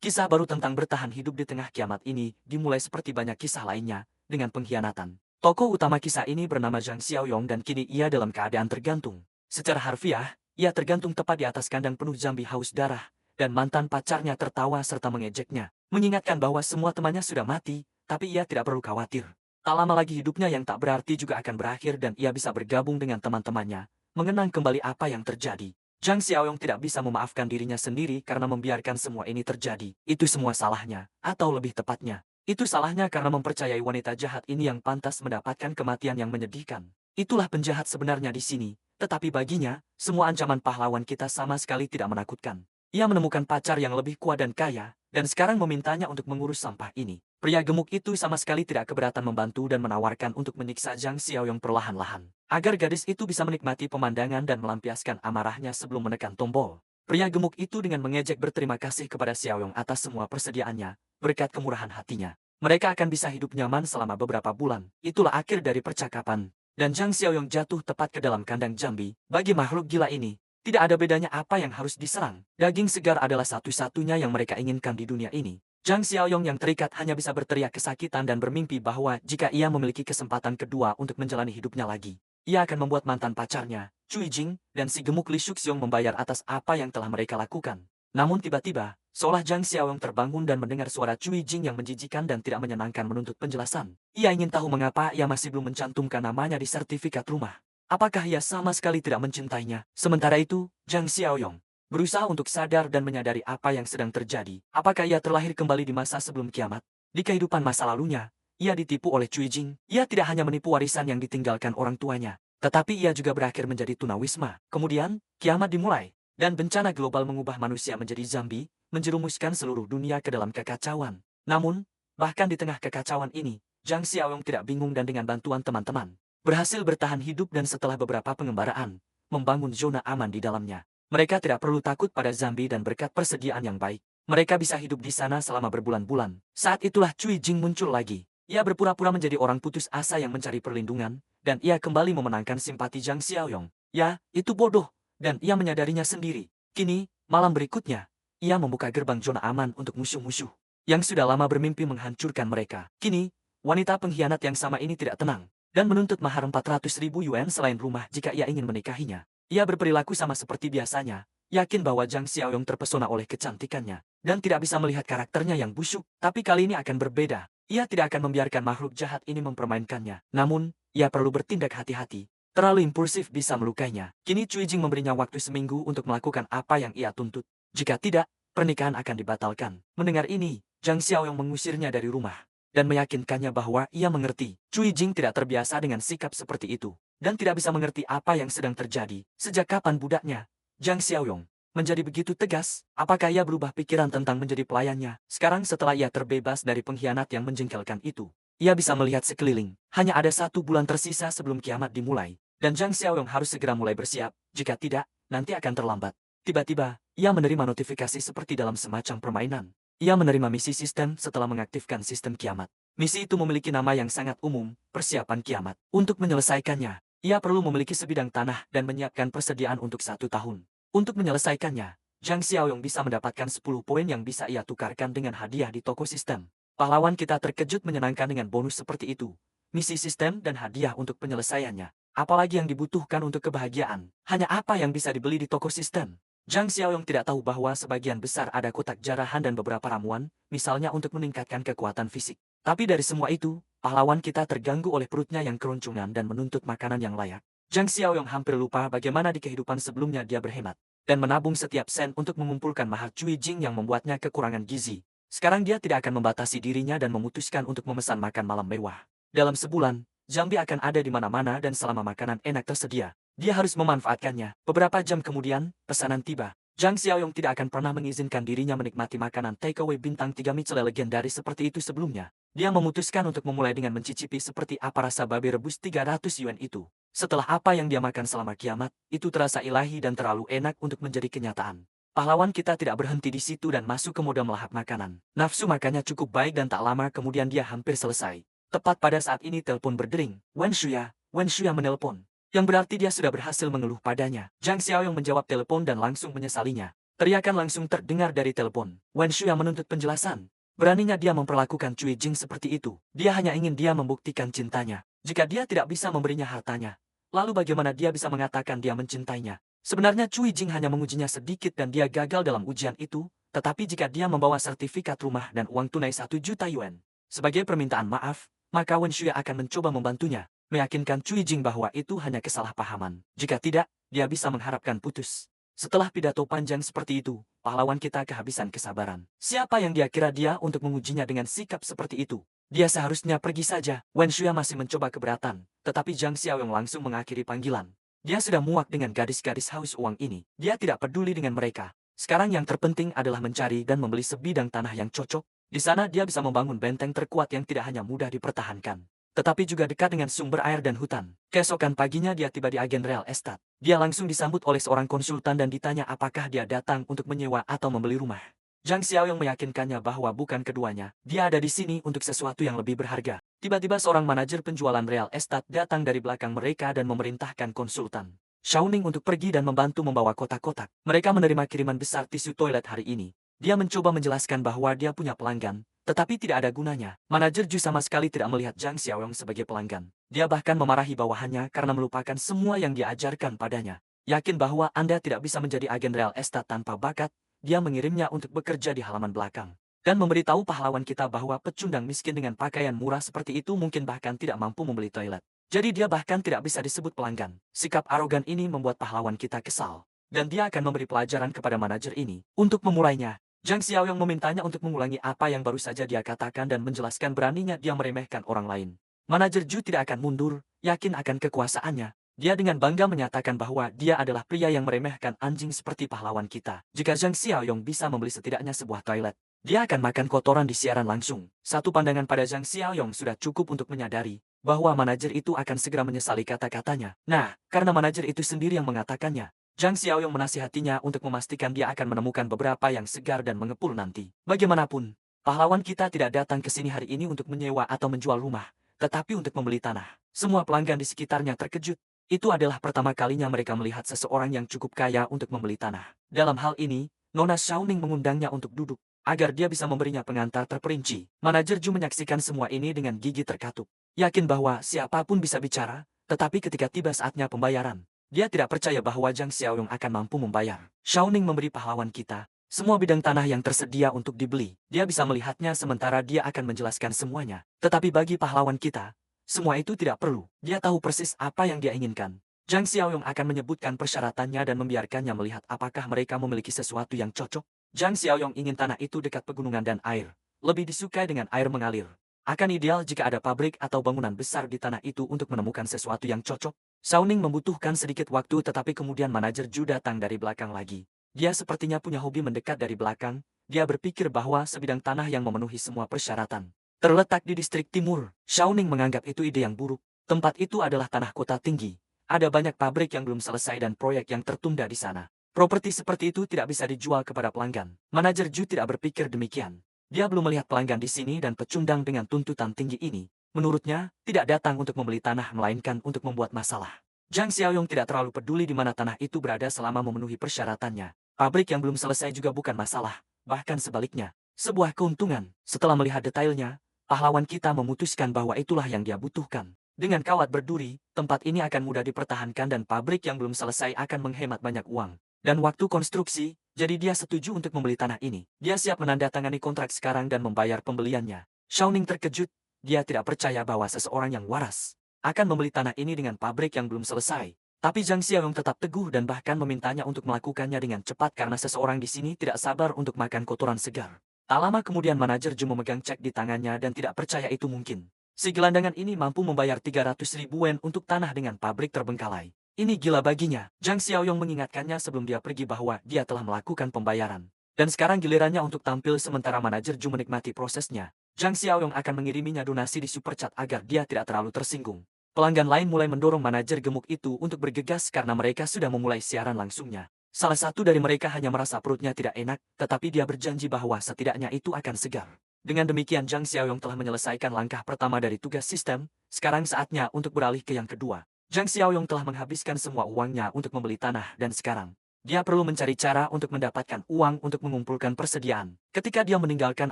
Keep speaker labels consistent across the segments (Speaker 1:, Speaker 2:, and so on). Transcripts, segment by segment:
Speaker 1: Kisah baru tentang bertahan hidup di tengah kiamat ini dimulai seperti banyak kisah lainnya, dengan pengkhianatan. Tokoh utama kisah ini bernama Zhang Xiaoyong dan kini ia dalam keadaan tergantung. Secara harfiah, ia tergantung tepat di atas kandang penuh zombie haus darah, dan mantan pacarnya tertawa serta mengejeknya, mengingatkan bahwa semua temannya sudah mati, tapi ia tidak perlu khawatir. Tak lama lagi hidupnya yang tak berarti juga akan berakhir dan ia bisa bergabung dengan teman-temannya, mengenang kembali apa yang terjadi. Zhang Xiaoyong tidak bisa memaafkan dirinya sendiri karena membiarkan semua ini terjadi. Itu semua salahnya, atau lebih tepatnya, itu salahnya karena mempercayai wanita jahat ini yang pantas mendapatkan kematian yang menyedihkan. Itulah penjahat sebenarnya di sini, tetapi baginya, semua ancaman pahlawan kita sama sekali tidak menakutkan. Ia menemukan pacar yang lebih kuat dan kaya, dan sekarang memintanya untuk mengurus sampah ini. Pria gemuk itu sama sekali tidak keberatan membantu dan menawarkan untuk menyiksa Zhang Xiaoyong perlahan-lahan, agar gadis itu bisa menikmati pemandangan dan melampiaskan amarahnya sebelum menekan tombol. Pria gemuk itu dengan mengejek berterima kasih kepada Xiaoyong atas semua persediaannya, berkat kemurahan hatinya. Mereka akan bisa hidup nyaman selama beberapa bulan. Itulah akhir dari percakapan. Dan Zhang Xiaoyong jatuh tepat ke dalam kandang zombie. Bagi makhluk gila ini, tidak ada bedanya apa yang harus diserang. Daging segar adalah satu-satunya yang mereka inginkan di dunia ini. Zhang Xiaoyong yang terikat hanya bisa berteriak kesakitan dan bermimpi bahwa jika ia memiliki kesempatan kedua untuk menjalani hidupnya lagi, ia akan membuat mantan pacarnya, Cui Jing, dan si gemuk Li Shuxiong membayar atas apa yang telah mereka lakukan. Namun tiba-tiba, seolah Zhang Xiaoyong terbangun dan mendengar suara Cui Jing yang menjijikan dan tidak menyenangkan menuntut penjelasan. Ia ingin tahu mengapa ia masih belum mencantumkan namanya di sertifikat rumah. Apakah ia sama sekali tidak mencintainya? Sementara itu, Zhang Xiaoyong berusaha untuk sadar dan menyadari apa yang sedang terjadi. Apakah ia terlahir kembali di masa sebelum kiamat? Di kehidupan masa lalunya, ia ditipu oleh Cui Jing. Ia tidak hanya menipu warisan yang ditinggalkan orang tuanya, tetapi ia juga berakhir menjadi tunawisma. Kemudian, kiamat dimulai, dan bencana global mengubah manusia menjadi zombie, menjerumuskan seluruh dunia ke dalam kekacauan. Namun, bahkan di tengah kekacauan ini, Zhang Xiaoyong tidak bingung dan dengan bantuan teman-teman, berhasil bertahan hidup dan setelah beberapa pengembaraan, membangun zona aman di dalamnya. Mereka tidak perlu takut pada zombie dan berkat persediaan yang baik, mereka bisa hidup di sana selama berbulan-bulan. Saat itulah Cui Jing muncul lagi. Ia berpura-pura menjadi orang putus asa yang mencari perlindungan, dan ia kembali memenangkan simpati Zhang Xiaoyong. Ya, itu bodoh, dan ia menyadarinya sendiri. Kini, malam berikutnya, ia membuka gerbang zona aman untuk musuh-musuh yang sudah lama bermimpi menghancurkan mereka. Kini, wanita pengkhianat yang sama ini tidak tenang, dan menuntut mahar 400.000 yuan selain rumah jika ia ingin menikahinya. Ia berperilaku sama seperti biasanya, yakin bahwa Zhang Xiaoyong terpesona oleh kecantikannya, dan tidak bisa melihat karakternya yang busuk, tapi kali ini akan berbeda. Ia tidak akan membiarkan makhluk jahat ini mempermainkannya. Namun, ia perlu bertindak hati-hati. Terlalu impulsif bisa melukainya. Kini Cui Jing memberinya waktu seminggu untuk melakukan apa yang ia tuntut. Jika tidak, pernikahan akan dibatalkan. Mendengar ini, Zhang Xiaoyong mengusirnya dari rumah, dan meyakinkannya bahwa ia mengerti. Cui Jing tidak terbiasa dengan sikap seperti itu, dan tidak bisa mengerti apa yang sedang terjadi. Sejak kapan budaknya, Zhang Xiaoyong, menjadi begitu tegas? Apakah ia berubah pikiran tentang menjadi pelayannya? Sekarang setelah ia terbebas dari pengkhianat yang menjengkelkan itu, ia bisa melihat sekeliling. Hanya ada 1 bulan tersisa sebelum kiamat dimulai, dan Zhang Xiaoyong harus segera mulai bersiap. Jika tidak, nanti akan terlambat. Tiba-tiba, ia menerima notifikasi seperti dalam semacam permainan. Ia menerima misi sistem setelah mengaktifkan sistem kiamat. Misi itu memiliki nama yang sangat umum, persiapan kiamat. Untuk menyelesaikannya, ia perlu memiliki sebidang tanah dan menyiapkan persediaan untuk 1 tahun. Untuk menyelesaikannya, Zhang Xiaoyong bisa mendapatkan 10 poin yang bisa ia tukarkan dengan hadiah di toko sistem. Pahlawan kita terkejut menyenangkan dengan bonus seperti itu. Misi sistem dan hadiah untuk penyelesaiannya. Apalagi yang dibutuhkan untuk kebahagiaan? Hanya apa yang bisa dibeli di toko sistem? Zhang Xiaoyong tidak tahu bahwa sebagian besar ada kotak jarahan dan beberapa ramuan, misalnya untuk meningkatkan kekuatan fisik. Tapi dari semua itu, pahlawan kita terganggu oleh perutnya yang keroncongan dan menuntut makanan yang layak. Zhang Xiaoyong hampir lupa bagaimana di kehidupan sebelumnya dia berhemat dan menabung setiap sen untuk mengumpulkan mahar Cui Jing yang membuatnya kekurangan gizi. Sekarang dia tidak akan membatasi dirinya dan memutuskan untuk memesan makan malam mewah. Dalam sebulan, zombie akan ada di mana-mana dan selama makanan enak tersedia, dia harus memanfaatkannya. Beberapa jam kemudian, pesanan tiba. Zhang Xiaoyong tidak akan pernah mengizinkan dirinya menikmati makanan takeaway bintang 3 Michelin legendaris seperti itu sebelumnya. Dia memutuskan untuk memulai dengan mencicipi seperti apa rasa babi rebus 300 yuan itu. Setelah apa yang dia makan selama kiamat, itu terasa ilahi dan terlalu enak untuk menjadi kenyataan. Pahlawan kita tidak berhenti di situ dan masuk ke mode melahap makanan. Nafsu makannya cukup baik dan tak lama kemudian dia hampir selesai. Tepat pada saat ini telepon berdering. Wen Shuya menelpon, yang berarti dia sudah berhasil mengeluh padanya. Zhang Xiaoyong menjawab telepon dan langsung menyesalinya. Teriakan langsung terdengar dari telepon. Wen Shuya menuntut penjelasan. Beraninya dia memperlakukan Cui Jing seperti itu. Dia hanya ingin dia membuktikan cintanya. Jika dia tidak bisa memberinya hartanya, lalu bagaimana dia bisa mengatakan dia mencintainya? Sebenarnya Cui Jing hanya mengujinya sedikit dan dia gagal dalam ujian itu, tetapi jika dia membawa sertifikat rumah dan uang tunai 1 juta yuan sebagai permintaan maaf, maka Wen Shuya akan mencoba membantunya, meyakinkan Cui Jing bahwa itu hanya kesalahpahaman. Jika tidak, dia bisa mengharapkan putus. Setelah pidato panjang seperti itu, pahlawan kita kehabisan kesabaran. Siapa yang dia kira dia untuk mengujinya dengan sikap seperti itu? Dia seharusnya pergi saja. Wen Shuya masih mencoba keberatan, tetapi Zhang Xiaoyong langsung mengakhiri panggilan. Dia sudah muak dengan gadis-gadis haus uang ini. Dia tidak peduli dengan mereka. Sekarang yang terpenting adalah mencari dan membeli sebidang tanah yang cocok. Di sana dia bisa membangun benteng terkuat yang tidak hanya mudah dipertahankan, tetapi juga dekat dengan sumber air dan hutan. Keesokan paginya dia tiba di agen real estate. Dia langsung disambut oleh seorang konsultan dan ditanya apakah dia datang untuk menyewa atau membeli rumah. Zhang Xiaoyong meyakinkannya bahwa bukan keduanya. Dia ada di sini untuk sesuatu yang lebih berharga. Tiba-tiba seorang manajer penjualan real estate datang dari belakang mereka dan memerintahkan konsultan Xiaoning untuk pergi dan membantu membawa kotak-kotak. Mereka menerima kiriman besar tisu toilet hari ini. Dia mencoba menjelaskan bahwa dia punya pelanggan, tetapi tidak ada gunanya. Manajer Ju sama sekali tidak melihat Zhang Xiaoyong sebagai pelanggan. Dia bahkan memarahi bawahannya karena melupakan semua yang diajarkan padanya. Yakin bahwa Anda tidak bisa menjadi agen real estate tanpa bakat, dia mengirimnya untuk bekerja di halaman belakang. Dan memberitahu pahlawan kita bahwa pecundang miskin dengan pakaian murah seperti itu mungkin bahkan tidak mampu membeli toilet. Jadi dia bahkan tidak bisa disebut pelanggan. Sikap arogan ini membuat pahlawan kita kesal. Dan dia akan memberi pelajaran kepada manajer ini. Untuk memulainya, Zhang Xiaoyong memintanya untuk mengulangi apa yang baru saja dia katakan dan menjelaskan beraninya dia meremehkan orang lain. Manajer Ju tidak akan mundur, yakin akan kekuasaannya. Dia dengan bangga menyatakan bahwa dia adalah pria yang meremehkan anjing seperti pahlawan kita. Jika Zhang Xiaoyong bisa membeli setidaknya sebuah toilet, dia akan makan kotoran di siaran langsung. Satu pandangan pada Zhang Xiaoyong sudah cukup untuk menyadari bahwa manajer itu akan segera menyesali kata-katanya. Nah, karena manajer itu sendiri yang mengatakannya, Zhang Xiaoyong menasihatinya untuk memastikan dia akan menemukan beberapa yang segar dan mengepul nanti. Bagaimanapun, pahlawan kita tidak datang ke sini hari ini untuk menyewa atau menjual rumah, tetapi untuk membeli tanah. Semua pelanggan di sekitarnya terkejut. Itu adalah pertama kalinya mereka melihat seseorang yang cukup kaya untuk membeli tanah. Dalam hal ini, Nona Xiaoning mengundangnya untuk duduk, agar dia bisa memberinya pengantar terperinci. Manajer Ju menyaksikan semua ini dengan gigi terkatup. Yakin bahwa siapapun bisa bicara, tetapi ketika tiba saatnya pembayaran, dia tidak percaya bahwa Zhang Xiaoyong akan mampu membayar. Xiaoning memberi pahlawan kita semua bidang tanah yang tersedia untuk dibeli. Dia bisa melihatnya sementara dia akan menjelaskan semuanya. Tetapi bagi pahlawan kita, semua itu tidak perlu. Dia tahu persis apa yang dia inginkan. Zhang Xiaoyong akan menyebutkan persyaratannya dan membiarkannya melihat apakah mereka memiliki sesuatu yang cocok. Zhang Xiaoyong ingin tanah itu dekat pegunungan dan air. Lebih disukai dengan air mengalir. Akan ideal jika ada pabrik atau bangunan besar di tanah itu untuk menemukan sesuatu yang cocok. Xiaoning membutuhkan sedikit waktu tetapi kemudian manajer Ju datang dari belakang lagi. Dia sepertinya punya hobi mendekat dari belakang. Dia berpikir bahwa sebidang tanah yang memenuhi semua persyaratan terletak di distrik timur. Xiaoning menganggap itu ide yang buruk. Tempat itu adalah tanah kota tinggi. Ada banyak pabrik yang belum selesai dan proyek yang tertunda di sana. Properti seperti itu tidak bisa dijual kepada pelanggan. Manajer Ju tidak berpikir demikian. Dia belum melihat pelanggan di sini dan pecundang dengan tuntutan tinggi ini, menurutnya, tidak datang untuk membeli tanah melainkan untuk membuat masalah. Zhang Xiaoyong tidak terlalu peduli di mana tanah itu berada selama memenuhi persyaratannya. Pabrik yang belum selesai juga bukan masalah, bahkan sebaliknya, sebuah keuntungan. Setelah melihat detailnya, pahlawan kita memutuskan bahwa itulah yang dia butuhkan. Dengan kawat berduri, tempat ini akan mudah dipertahankan dan pabrik yang belum selesai akan menghemat banyak uang dan waktu konstruksi, jadi dia setuju untuk membeli tanah ini. Dia siap menandatangani kontrak sekarang dan membayar pembeliannya. Xiaoning terkejut, dia tidak percaya bahwa seseorang yang waras akan membeli tanah ini dengan pabrik yang belum selesai. Tapi Zhang Xiaoyong tetap teguh dan bahkan memintanya untuk melakukannya dengan cepat karena seseorang di sini tidak sabar untuk makan kotoran segar. Tak lama kemudian manajer Ju memegang cek di tangannya dan tidak percaya itu mungkin. Si gelandangan ini mampu membayar 300.000 yen untuk tanah dengan pabrik terbengkalai. Ini gila baginya. Zhang Xiaoyong mengingatkannya sebelum dia pergi bahwa dia telah melakukan pembayaran. Dan sekarang gilirannya untuk tampil sementara manajer Ju menikmati prosesnya. Zhang Xiaoyong akan mengiriminya donasi di superchat agar dia tidak terlalu tersinggung. Pelanggan lain mulai mendorong manajer gemuk itu untuk bergegas karena mereka sudah memulai siaran langsungnya. Salah satu dari mereka hanya merasa perutnya tidak enak, tetapi dia berjanji bahwa setidaknya itu akan segar. Dengan demikian Zhang Xiaoyong telah menyelesaikan langkah pertama dari tugas sistem, sekarang saatnya untuk beralih ke yang kedua. Zhang Xiaoyong telah menghabiskan semua uangnya untuk membeli tanah dan sekarang Dia perlu mencari cara untuk mendapatkan uang untuk mengumpulkan persediaan. Ketika dia meninggalkan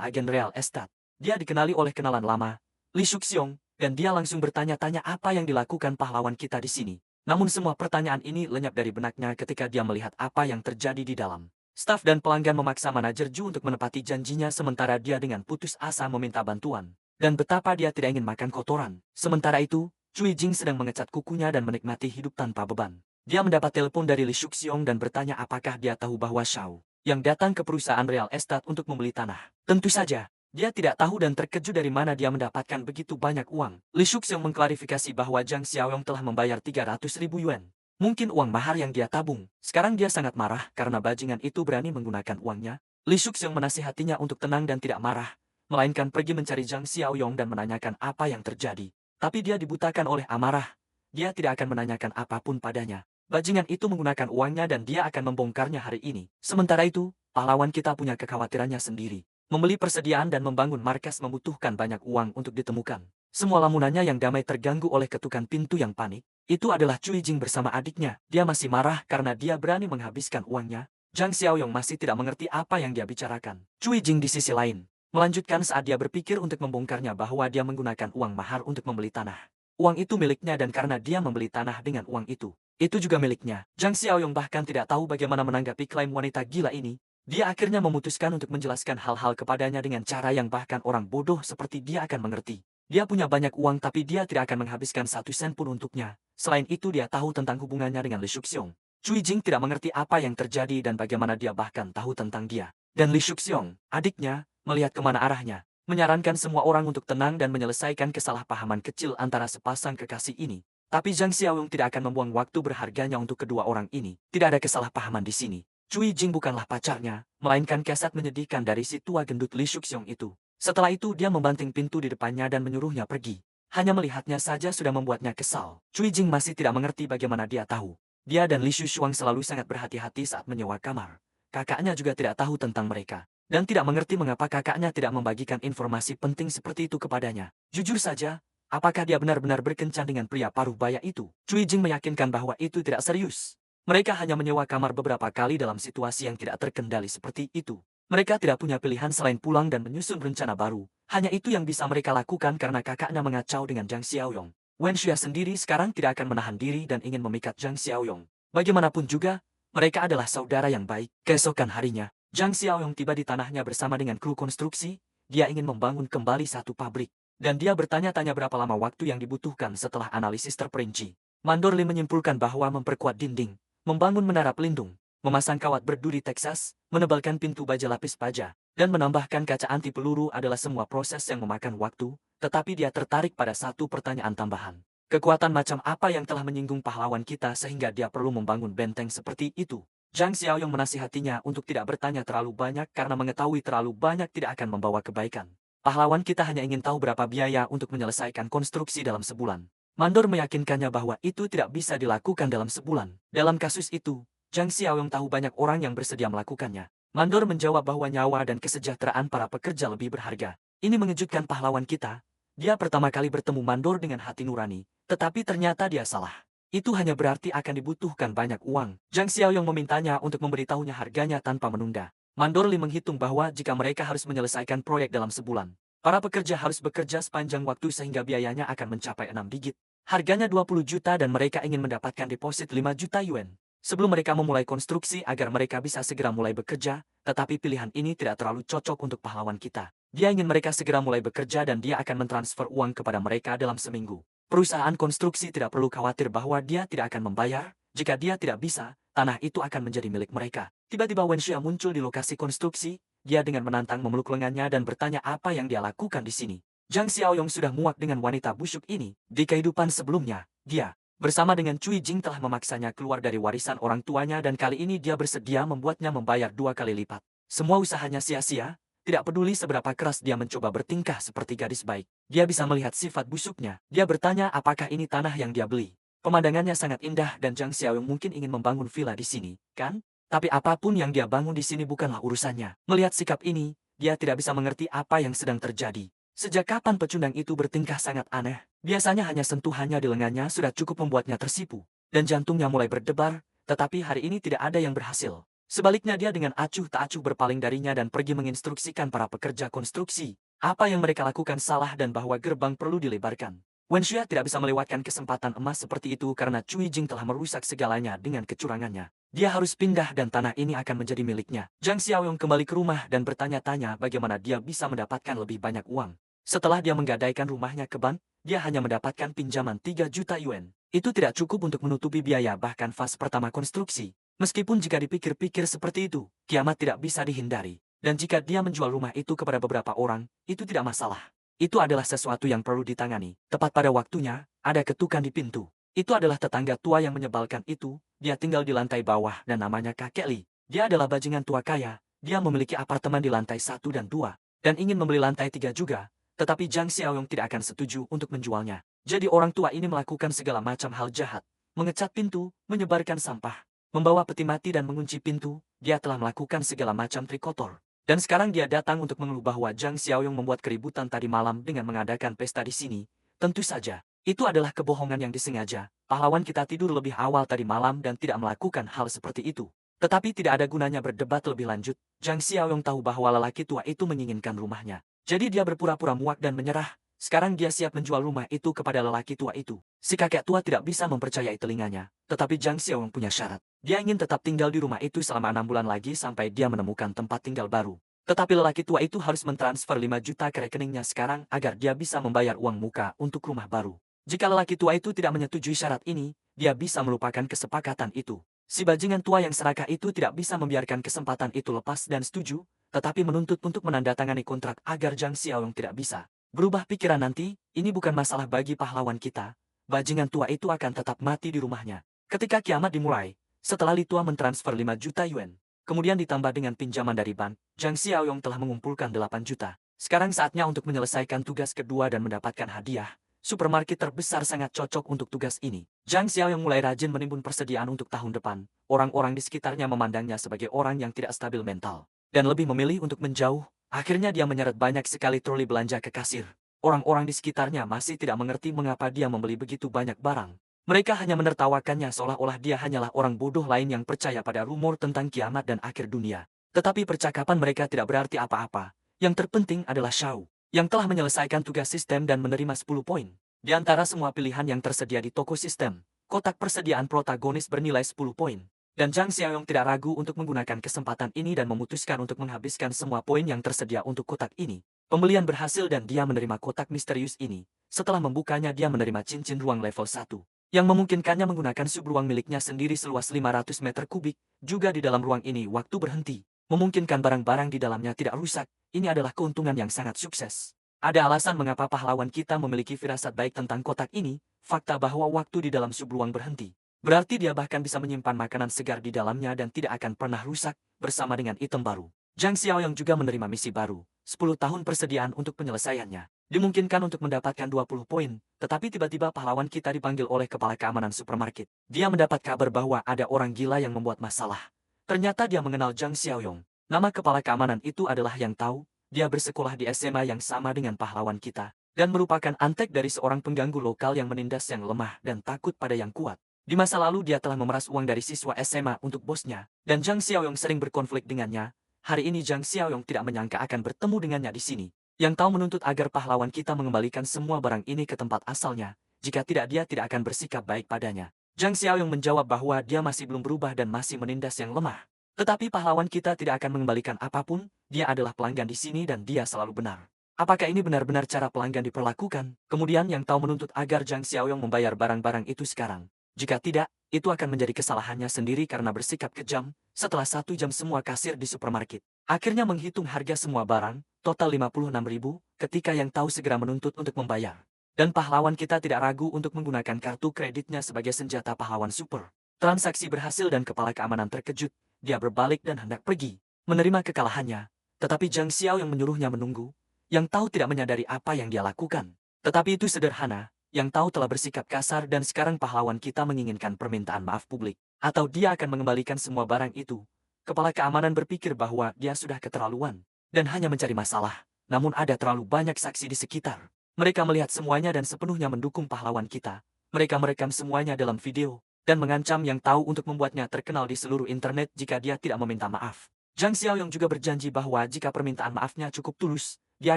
Speaker 1: agen real estate, dia dikenali oleh kenalan lama, Li Shuxiong, dan dia langsung bertanya-tanya apa yang dilakukan pahlawan kita di sini. Namun semua pertanyaan ini lenyap dari benaknya ketika dia melihat apa yang terjadi di dalam. Staf dan pelanggan memaksa manajer Ju untuk menepati janjinya sementara dia dengan putus asa meminta bantuan. Dan betapa dia tidak ingin makan kotoran. Sementara itu, Cui Jing sedang mengecat kukunya dan menikmati hidup tanpa beban. Dia mendapat telepon dari Li Shuxiong dan bertanya apakah dia tahu bahwa Xiao yang datang ke perusahaan real estate untuk membeli tanah. Tentu saja, dia tidak tahu dan terkejut dari mana dia mendapatkan begitu banyak uang. Li Shuxiong mengklarifikasi bahwa Zhang Xiaoyong telah membayar 300.000 yuan. Mungkin uang mahar yang dia tabung. Sekarang dia sangat marah karena bajingan itu berani menggunakan uangnya. Li Shuxiong menasihatinya untuk tenang dan tidak marah, melainkan pergi mencari Zhang Xiaoyong dan menanyakan apa yang terjadi. Tapi dia dibutakan oleh amarah. Dia tidak akan menanyakan apapun padanya. Bajingan itu menggunakan uangnya dan dia akan membongkarnya hari ini. Sementara itu, pahlawan kita punya kekhawatirannya sendiri. Membeli persediaan dan membangun markas membutuhkan banyak uang untuk ditemukan. Semua lamunannya yang damai terganggu oleh ketukan pintu yang panik. Itu adalah Cui Jing bersama adiknya. Dia masih marah karena dia berani menghabiskan uangnya. Zhang Xiaoyong masih tidak mengerti apa yang dia bicarakan. Cui Jing di sisi lain melanjutkan saat dia berpikir untuk membongkarnya bahwa dia menggunakan uang mahar untuk membeli tanah. Uang itu miliknya dan karena dia membeli tanah dengan uang itu juga miliknya. Zhang Xiaoyong bahkan tidak tahu bagaimana menanggapi klaim wanita gila ini. Dia akhirnya memutuskan untuk menjelaskan hal-hal kepadanya dengan cara yang bahkan orang bodoh seperti dia akan mengerti. Dia punya banyak uang tapi dia tidak akan menghabiskan 1 sen pun untuknya. Selain itu dia tahu tentang hubungannya dengan Li Shuxiong. Cui Jing tidak mengerti apa yang terjadi dan bagaimana dia bahkan tahu tentang dia. Dan Li Shuxiong, adiknya, melihat kemana arahnya, menyarankan semua orang untuk tenang dan menyelesaikan kesalahpahaman kecil antara sepasang kekasih ini. Tapi Zhang Xiaoyong tidak akan membuang waktu berharganya untuk kedua orang ini. Tidak ada kesalahpahaman di sini. Cui Jing bukanlah pacarnya, melainkan keset menyedihkan dari si tua gendut Li Shuxiong itu. Setelah itu dia membanting pintu di depannya dan menyuruhnya pergi. Hanya melihatnya saja sudah membuatnya kesal. Cui Jing masih tidak mengerti bagaimana dia tahu. Dia dan Li Shuxiong selalu sangat berhati-hati saat menyewa kamar. Kakaknya juga tidak tahu tentang mereka. Dan tidak mengerti mengapa kakaknya tidak membagikan informasi penting seperti itu kepadanya. Jujur saja, apakah dia benar-benar berkencan dengan pria paruh baya itu? Cui Jing meyakinkan bahwa itu tidak serius. Mereka hanya menyewa kamar beberapa kali dalam situasi yang tidak terkendali seperti itu. Mereka tidak punya pilihan selain pulang dan menyusun rencana baru. Hanya itu yang bisa mereka lakukan karena kakaknya mengacau dengan Zhang Xiaoyong. Wen Xue sendiri sekarang tidak akan menahan diri dan ingin memikat Zhang Xiaoyong. Bagaimanapun juga, mereka adalah saudara yang baik. Keesokan harinya, Zhang Xiaoyong tiba di tanahnya bersama dengan kru konstruksi. Dia ingin membangun kembali satu pabrik. Dan dia bertanya-tanya berapa lama waktu yang dibutuhkan setelah analisis terperinci. Mandor Li menyimpulkan bahwa memperkuat dinding, membangun menara pelindung, memasang kawat berduri Texas, menebalkan pintu baja lapis baja, dan menambahkan kaca anti peluru adalah semua proses yang memakan waktu, tetapi dia tertarik pada satu pertanyaan tambahan. Kekuatan macam apa yang telah menyinggung pahlawan kita sehingga dia perlu membangun benteng seperti itu? Zhang Xiaoyong menasihatinya untuk tidak bertanya terlalu banyak karena mengetahui terlalu banyak tidak akan membawa kebaikan. Pahlawan kita hanya ingin tahu berapa biaya untuk menyelesaikan konstruksi dalam sebulan. Mandor meyakinkannya bahwa itu tidak bisa dilakukan dalam sebulan. Dalam kasus itu, Zhang Xiaoyong tahu banyak orang yang bersedia melakukannya. Mandor menjawab bahwa nyawa dan kesejahteraan para pekerja lebih berharga. Ini mengejutkan pahlawan kita. Dia pertama kali bertemu Mandor dengan hati nurani, tetapi ternyata dia salah. Itu hanya berarti akan dibutuhkan banyak uang. Zhang Xiaoyong memintanya untuk memberitahunya harganya tanpa menunda. Mandor Li menghitung bahwa jika mereka harus menyelesaikan proyek dalam sebulan, para pekerja harus bekerja sepanjang waktu sehingga biayanya akan mencapai 6 digit. Harganya 20 juta dan mereka ingin mendapatkan deposit 5 juta yuan. Sebelum mereka memulai konstruksi agar mereka bisa segera mulai bekerja, tetapi pilihan ini tidak terlalu cocok untuk pahlawan kita. Dia ingin mereka segera mulai bekerja dan dia akan mentransfer uang kepada mereka dalam seminggu. Perusahaan konstruksi tidak perlu khawatir bahwa dia tidak akan membayar. Jika dia tidak bisa, tanah itu akan menjadi milik mereka. Tiba-tiba Wen Xue muncul di lokasi konstruksi. Dia dengan menantang memeluk lengannya dan bertanya apa yang dia lakukan di sini. Zhang Xiaoyong sudah muak dengan wanita busuk ini. Di kehidupan sebelumnya, dia bersama dengan Cui Jing telah memaksanya keluar dari warisan orang tuanya dan kali ini dia bersedia membuatnya membayar 2 kali lipat. Semua usahanya sia-sia. Tidak peduli seberapa keras dia mencoba bertingkah seperti gadis baik. Dia bisa melihat sifat busuknya. Dia bertanya apakah ini tanah yang dia beli. Pemandangannya sangat indah dan Zhang Xiaoyong mungkin ingin membangun villa di sini, kan? Tapi apapun yang dia bangun di sini bukanlah urusannya. Melihat sikap ini, dia tidak bisa mengerti apa yang sedang terjadi. Sejak kapan pecundang itu bertingkah sangat aneh? Biasanya hanya sentuhannya di lengannya sudah cukup membuatnya tersipu. Dan jantungnya mulai berdebar, tetapi hari ini tidak ada yang berhasil. Sebaliknya dia dengan acuh tak acuh berpaling darinya dan pergi menginstruksikan para pekerja konstruksi apa yang mereka lakukan salah dan bahwa gerbang perlu dilebarkan. Wen Xue tidak bisa melewatkan kesempatan emas seperti itu karena Cui Jing telah merusak segalanya dengan kecurangannya. Dia harus pindah dan tanah ini akan menjadi miliknya. Zhang Xiaoyong kembali ke rumah dan bertanya-tanya bagaimana dia bisa mendapatkan lebih banyak uang. Setelah dia menggadaikan rumahnya ke bank, dia hanya mendapatkan pinjaman 3 juta yuan. Itu tidak cukup untuk menutupi biaya bahkan fase pertama konstruksi. Meskipun jika dipikir-pikir seperti itu, kiamat tidak bisa dihindari. Dan jika dia menjual rumah itu kepada beberapa orang, itu tidak masalah. Itu adalah sesuatu yang perlu ditangani. Tepat pada waktunya, ada ketukan di pintu. Itu adalah tetangga tua yang menyebalkan itu. Dia tinggal di lantai bawah dan namanya Kakek Li. Dia adalah bajingan tua kaya. Dia memiliki apartemen di lantai 1 dan 2. Dan ingin membeli lantai 3 juga. Tetapi Zhang Xiaoyong tidak akan setuju untuk menjualnya. Jadi orang tua ini melakukan segala macam hal jahat. Mengecat pintu, menyebarkan sampah, membawa peti mati dan mengunci pintu. Dia telah melakukan segala macam trik kotor. Dan sekarang dia datang untuk mengeluh bahwa Zhang Xiaoyong membuat keributan tadi malam dengan mengadakan pesta di sini. Tentu saja, itu adalah kebohongan yang disengaja. Pahlawan kita tidur lebih awal tadi malam dan tidak melakukan hal seperti itu. Tetapi tidak ada gunanya berdebat lebih lanjut. Zhang Xiaoyong tahu bahwa lelaki tua itu menginginkan rumahnya. Jadi dia berpura-pura muak dan menyerah. Sekarang dia siap menjual rumah itu kepada lelaki tua itu. Si kakek tua tidak bisa mempercayai telinganya. Tetapi Zhang Xiaoyong punya syarat. Dia ingin tetap tinggal di rumah itu selama 6 bulan lagi sampai dia menemukan tempat tinggal baru. Tetapi lelaki tua itu harus mentransfer 5 juta ke rekeningnya sekarang agar dia bisa membayar uang muka untuk rumah baru. Jika lelaki tua itu tidak menyetujui syarat ini, dia bisa melupakan kesepakatan itu. Si bajingan tua yang serakah itu tidak bisa membiarkan kesempatan itu lepas dan setuju, tetapi menuntut untuk menandatangani kontrak agar Zhang Xiaoyong tidak bisa berubah pikiran nanti. Ini bukan masalah bagi pahlawan kita. Bajingan tua itu akan tetap mati di rumahnya. Ketika kiamat dimulai, setelah Li Tua mentransfer 5 juta yuan, kemudian ditambah dengan pinjaman dari bank, Zhang Xiaoyong telah mengumpulkan 8 juta. Sekarang saatnya untuk menyelesaikan tugas kedua dan mendapatkan hadiah. Supermarket terbesar sangat cocok untuk tugas ini. Zhang Xiaoyong mulai rajin menimbun persediaan untuk tahun depan. Orang-orang di sekitarnya memandangnya sebagai orang yang tidak stabil mental dan lebih memilih untuk menjauh. Akhirnya dia menyeret banyak sekali troli belanja ke kasir. Orang-orang di sekitarnya masih tidak mengerti mengapa dia membeli begitu banyak barang. Mereka hanya menertawakannya seolah-olah dia hanyalah orang bodoh lain yang percaya pada rumor tentang kiamat dan akhir dunia. Tetapi percakapan mereka tidak berarti apa-apa. Yang terpenting adalah Shao, yang telah menyelesaikan tugas sistem dan menerima 10 poin. Di antara semua pilihan yang tersedia di toko sistem, kotak persediaan protagonis bernilai 10 poin. Dan Zhang Xiaoyong tidak ragu untuk menggunakan kesempatan ini dan memutuskan untuk menghabiskan semua poin yang tersedia untuk kotak ini. Pembelian berhasil dan dia menerima kotak misterius ini. Setelah membukanya dia menerima cincin ruang level 1. Yang memungkinkannya menggunakan subruang miliknya sendiri seluas 500 meter kubik. Juga di dalam ruang ini waktu berhenti. Memungkinkan barang-barang di dalamnya tidak rusak. Ini adalah keuntungan yang sangat sukses. Ada alasan mengapa pahlawan kita memiliki firasat baik tentang kotak ini. Fakta bahwa waktu di dalam subruang berhenti. Berarti dia bahkan bisa menyimpan makanan segar di dalamnya dan tidak akan pernah rusak bersama dengan item baru. Zhang Xiaoyong juga menerima misi baru. 10 tahun persediaan untuk penyelesaiannya. Dimungkinkan untuk mendapatkan 20 poin, tetapi tiba-tiba pahlawan kita dipanggil oleh kepala keamanan supermarket. Dia mendapat kabar bahwa ada orang gila yang membuat masalah. Ternyata dia mengenal Zhang Xiaoyong. Nama kepala keamanan itu adalah Yang Tahu. Dia bersekolah di SMA yang sama dengan pahlawan kita, dan merupakan antek dari seorang pengganggu lokal yang menindas yang lemah dan takut pada yang kuat. Di masa lalu dia telah memeras uang dari siswa SMA untuk bosnya, dan Zhang Xiaoyong sering berkonflik dengannya. Hari ini Zhang Xiaoyong tidak menyangka akan bertemu dengannya di sini. Yang Tahu menuntut agar pahlawan kita mengembalikan semua barang ini ke tempat asalnya. Jika tidak dia tidak akan bersikap baik padanya. Zhang Xiaoyong menjawab bahwa dia masih belum berubah dan masih menindas yang lemah. Tetapi pahlawan kita tidak akan mengembalikan apapun. Dia adalah pelanggan di sini dan dia selalu benar. Apakah ini benar-benar cara pelanggan diperlakukan? Kemudian Yang Tahu menuntut agar Zhang Xiaoyong membayar barang-barang itu sekarang. Jika tidak, itu akan menjadi kesalahannya sendiri karena bersikap kejam. Setelah 1 jam semua kasir di supermarket akhirnya menghitung harga semua barang, total 56.000, ketika Yang Tahu segera menuntut untuk membayar. Dan pahlawan kita tidak ragu untuk menggunakan kartu kreditnya sebagai senjata pahlawan super. Transaksi berhasil dan kepala keamanan terkejut. Dia berbalik dan hendak pergi, menerima kekalahannya. Tetapi Zhang Xiao yang menyuruhnya menunggu. Yang Tahu tidak menyadari apa yang dia lakukan. Tetapi itu sederhana. Yang Tahu telah bersikap kasar dan sekarang pahlawan kita menginginkan permintaan maaf publik. Atau dia akan mengembalikan semua barang itu. Kepala keamanan berpikir bahwa dia sudah keterlaluan dan hanya mencari masalah. Namun ada terlalu banyak saksi di sekitar. Mereka melihat semuanya dan sepenuhnya mendukung pahlawan kita. Mereka merekam semuanya dalam video. dan mengancam Yang Tao untuk membuatnya terkenal di seluruh internet jika dia tidak meminta maaf. Zhang Xiaoyong juga berjanji bahwa jika permintaan maafnya cukup tulus, dia